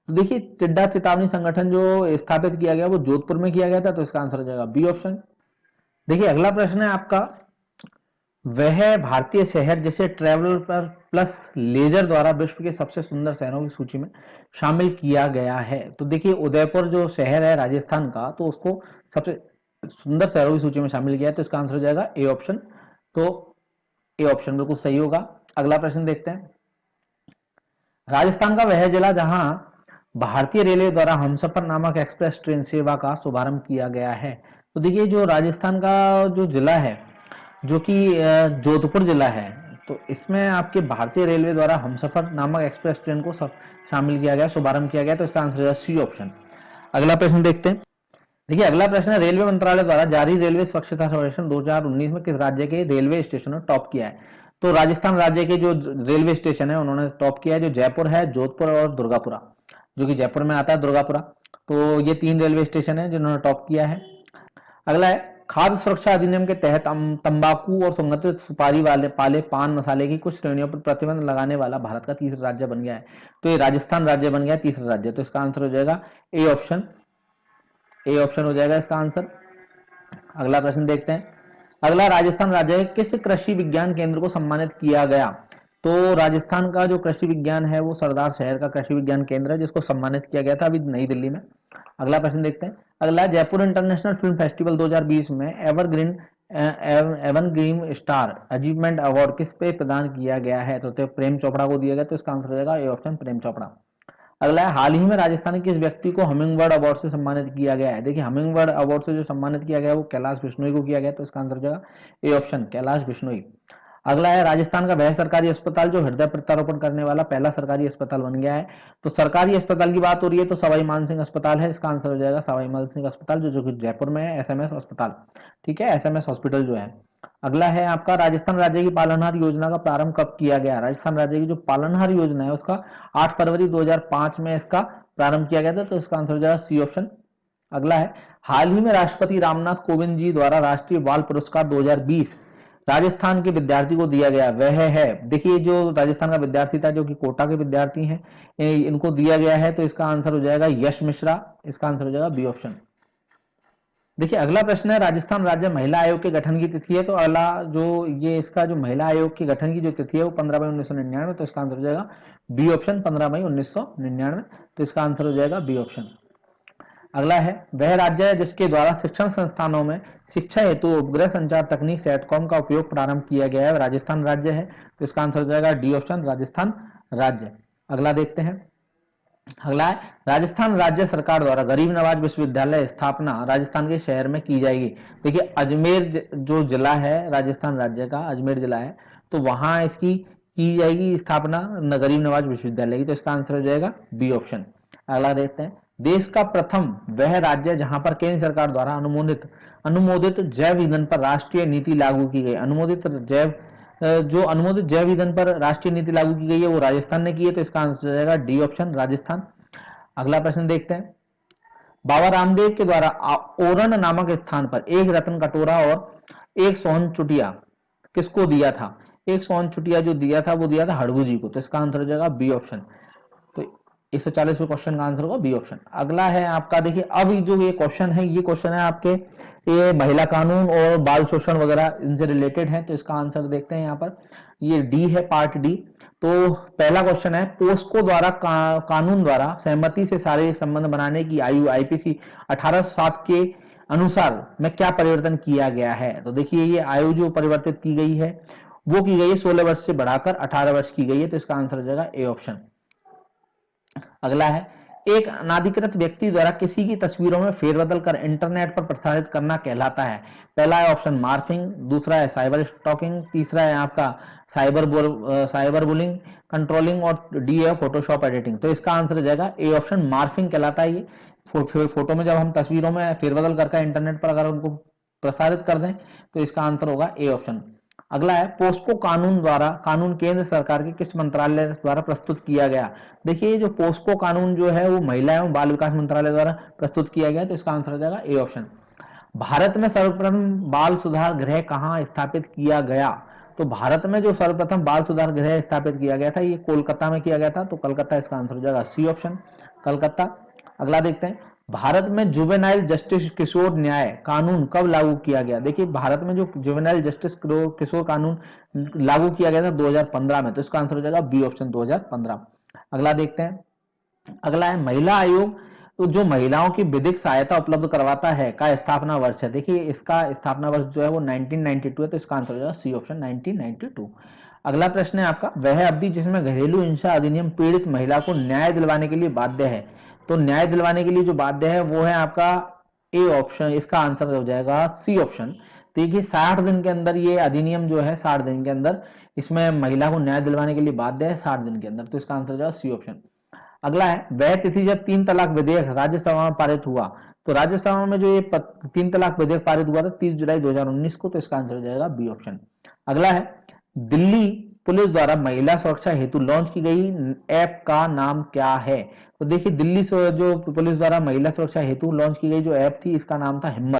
तो देखिए टिड्डा चेतावनी संगठन जो स्थापित किया गया वो जोधपुर में किया गया था, तो इसका आंसर हो जाएगा बी ऑप्शन। देखिए अगला प्रश्न है आपका वह भारतीय शहर जिसे ट्रैवलर पर प्लस लेजर द्वारा विश्व के सबसे सुंदर शहरों की सूची में शामिल किया गया है? तो देखिए उदयपुर जो शहर है राजस्थान का, तो उसको सबसे सुंदर शहरों की सूची में शामिल किया है, तो इसका आंसर हो जाएगा ए ऑप्शन, तो ए ऑप्शन बिल्कुल सही होगा। अगला प्रश्न देखते हैं, राजस्थान का वह जिला जहां भारतीय रेलवे द्वारा हमसफर नामक एक्सप्रेस ट्रेन सेवा का शुभारंभ किया गया है? तो देखिए जो राजस्थान का जो जिला है जो कि जोधपुर जिला है, तो इसमें आपके भारतीय रेलवे द्वारा हमसफर नामक एक्सप्रेस ट्रेन को शामिल किया गया, शुभारंभ किया गया, तो इसका आंसर है सी ऑप्शन। अगला प्रश्न देखते हैं, देखिए अगला प्रश्न है रेलवे मंत्रालय द्वारा जारी रेलवे स्वच्छता सर्वेक्षण 2019 में किस राज्य के रेलवे स्टेशन ने टॉप किया है? तो राजस्थान राज्य के जो रेलवे स्टेशन है उन्होंने टॉप किया है, जो जयपुर है, जोधपुर और दुर्गापुरा, जो कि जयपुर में आता है दुर्गापुरा, तो ये 3 रेलवे स्टेशन है जिन्होंने टॉप किया है। अगला है खाद्य सुरक्षा अधिनियम के तहत तंबाकू और सुगंधित सुपारी वाले पाले पान मसाले की कुछ श्रेणियों पर प्रतिबंध लगाने वाला भारत का तीसरा राज्य बन गया है, तो ये राजस्थान राज्य बन गया तीसरा राज्य, तो इसका आंसर हो जाएगा ए ऑप्शन, ए ऑप्शन हो जाएगा इसका आंसर। अगला प्रश्न देखते हैं, अगला राजस्थान राज्य किस कृषि विज्ञान केंद्र को सम्मानित किया गया? तो राजस्थान का जो कृषि विज्ञान है वो सरदार शहर का कृषि विज्ञान केंद्र है जिसको सम्मानित किया गया था अभी नई दिल्ली में, अगला प्रश्न देखते हैं। अगला, जयपुर इंटरनेशनल फिल्म फेस्टिवल 2020 में एवरग्रीन स्टार अचीवमेंट अवार्ड किस पे प्रदान किया गया है? तो प्रेम चोपड़ा को दिया गया, तो इसका आंसर हो जाएगा ए ऑप्शन, प्रेम चोपड़ा। अगला है, हाल ही में राजस्थान के किस व्यक्ति को हमिंग बर्ड अवार्ड से सम्मानित किया गया है? देखिए, हमिंग बर्ड अवार्ड से जो सम्मानित किया गया है वो कैलाश बिश्नोई को किया गया, तो इसका आंसर हो जाएगा ए ऑप्शन, कैलाश बिश्नोई। अगला है, राजस्थान का वह सरकारी अस्पताल जो हृदय प्रत्यारोपण करने वाला पहला सरकारी अस्पताल बन गया है। तो सरकारी अस्पताल की बात हो रही है तो सवाई मानसिंह अस्पताल है, इसका आंसर हो जाएगा सवाई मानसिंह अस्पताल, जो कि जयपुर में है, एसएमएस अस्पताल। ठीक है, एसएमएस हॉस्पिटल जो है। अगला है आपका, राजस्थान राज्य की पालनहार योजना का प्रारंभ कब किया गया? राजस्थान राज्य की जो पालनहार योजना है उसका 8 फरवरी 2005 में इसका प्रारंभ किया गया था, तो इसका आंसर हो जाएगा सी ऑप्शन। अगला है, हाल ही में राष्ट्रपति रामनाथ कोविंद जी द्वारा राष्ट्रीय बाल पुरस्कार 2020 राजस्थान के विद्यार्थी को दिया गया, वह है, देखिए जो राजस्थान का विद्यार्थी था जो कि कोटा के विद्यार्थी हैं, इनको दिया गया है, तो इसका आंसर हो जाएगा यश मिश्रा, इसका आंसर हो जाएगा बी ऑप्शन। देखिए, अगला प्रश्न है, राजस्थान राज्य महिला आयोग के गठन की तिथि है, तो अगला जो ये इसका जो महिला आयोग के गठन की जो तिथि है वो 15 मई 1999, तो इसका आंसर हो जाएगा बी ऑप्शन, 15 मई 1999, तो इसका आंसर हो जाएगा बी ऑप्शन। अगला है, वह राज्य है जिसके द्वारा शिक्षण संस्थानों में शिक्षा हेतु उपग्रह संचार तकनीक सेटकॉम का उपयोग प्रारंभ किया गया है, राजस्थान राज्य है, तो इसका आंसर हो जाएगा डी ऑप्शन, राजस्थान राज्य। अगला देखते हैं। अगला है, राजस्थान राज्य सरकार द्वारा गरीब नवाज विश्वविद्यालय स्थापना राजस्थान के शहर में की जाएगी। देखिए, अजमेर जो जिला है राजस्थान राज्य का, अजमेर जिला है, तो वहां इसकी की जाएगी स्थापना गरीब नवाज विश्वविद्यालय की, तो इसका आंसर हो जाएगा बी ऑप्शन। अगला देखते हैं, देश का प्रथम वह राज्य जहां पर केंद्र सरकार द्वारा अनुमोदित जैव ईंधन पर राष्ट्रीय नीति लागू की गई। अनुमोदित जैव ईंधन पर राष्ट्रीय नीति लागू की गई है वो राजस्थान ने की है, तो इसका आंसर हो जाएगा डी ऑप्शन, राजस्थान। अगला प्रश्न देखते हैं, बाबा रामदेव के द्वारा ओरण नामक स्थान पर एक रत्न कटोरा और एक सोन चुटिया किसको दिया था? एक सोन चुटिया जो दिया था वो दिया था हड़गू जी को, तो इसका आंसर हो जाएगा बी ऑप्शन। तो 140वें क्वेश्चन का आंसर होगा बी ऑप्शन। अगला है आपका, देखिए अब जो ये क्वेश्चन है आपके ये महिला कानून और बाल शोषण वगैरह इनसे रिलेटेड है, तो इसका आंसर देखते हैं यहाँ पर, ये डी है, पार्ट डी। तो पहला क्वेश्चन है, पोस्को द्वारा कानून द्वारा सहमति से शारीरिक संबंध बनाने की आयु आईपीसी 1807 के अनुसार में क्या परिवर्तन किया गया है? तो देखिए, ये आयु जो परिवर्तित की गई है वो की गई है 16 वर्ष से बढ़ाकर 18 वर्ष की गई है, तो इसका आंसर हो जाएगा ए ऑप्शन। अगला है, एक अनाधिकृत व्यक्ति द्वारा किसी की तस्वीरों में फेरबदल कर इंटरनेट पर प्रसारित करना कहलाता है। पहला है ऑप्शन मार्फिंग, दूसरा है साइबर स्टॉकिंग, तीसरा है आपका साइबर बुलिंग कंट्रोलिंग, और डी है फोटोशॉप एडिटिंग। तो इसका आंसर हो जाएगा ए ऑप्शन, मार्फिंग कहलाता है ये। फोटो में जब हम तस्वीरों में फेरबदल करके इंटरनेट पर अगर उनको प्रसारित कर दें तो इसका आंसर होगा ए ऑप्शन। अगला है, पोस्को कानून केंद्र सरकार के किस मंत्रालय द्वारा प्रस्तुत किया गया? देखिए, जो पोस्को कानून जो है वो महिला एवं बाल विकास मंत्रालय द्वारा प्रस्तुत किया गया, तो इसका आंसर हो जाएगा ए ऑप्शन। भारत में सर्वप्रथम बाल सुधार गृह कहाँ स्थापित किया गया? तो भारत में जो सर्वप्रथम बाल सुधार गृह स्थापित किया गया था ये कोलकाता में किया गया था, तो कलकत्ता इसका आंसर हो जाएगा सी ऑप्शन, कलकत्ता। अगला देखते हैं, भारत में जुवेनाइल जस्टिस किशोर न्याय कानून कब लागू किया गया? देखिए, भारत में जो जुवेनाइल जस्टिस किशोर कानून लागू किया गया था 2015 में, तो इसका आंसर हो जाएगा बी ऑप्शन, 2015। अगला देखते हैं, अगला है, महिला आयोग तो जो महिलाओं की विधिक सहायता उपलब्ध करवाता है का स्थापना वर्ष है। देखिए, इसका स्थापना वर्ष जो है वो 1992 है, तो इसका आंसर हो जाएगा सी ऑप्शन, 1992। अगला प्रश्न है आपका, वह अवधि जिसमें घरेलू हिंसा अधिनियम पीड़ित महिला को न्याय दिलवाने के लिए बाध्य है। तो न्याय दिलवाने के लिए जो बाध्य है वो है आपका ए ऑप्शन, इसका आंसर हो जाएगा सी ऑप्शन। देखिए, 60 दिन के अंदर ये अधिनियम जो है 60 दिन के अंदर इसमें महिला को न्याय दिलवाने के लिए बाध्य है 60 दिन के अंदर, तो इसका आंसर हो जाएगा सी ऑप्शन। अगला है, वह तिथि जब 3 तलाक विधेयक राज्यसभा में पारित हुआ। तो राज्यसभा में जो ये 3 तलाक विधेयक पारित हुआ था 30 जुलाई 2019 को, तो इसका आंसर हो जाएगा बी ऑप्शन। अगला है, दिल्ली पुलिस द्वारा महिला सुरक्षा हेतु लॉन्च की गई ऐप का नाम क्या है? तो देखिए, दिल्ली से जो पुलिस द्वारा महिला सुरक्षा हेतु लॉन्च की गई जो ऐप थी इसका नाम था हिम्मत।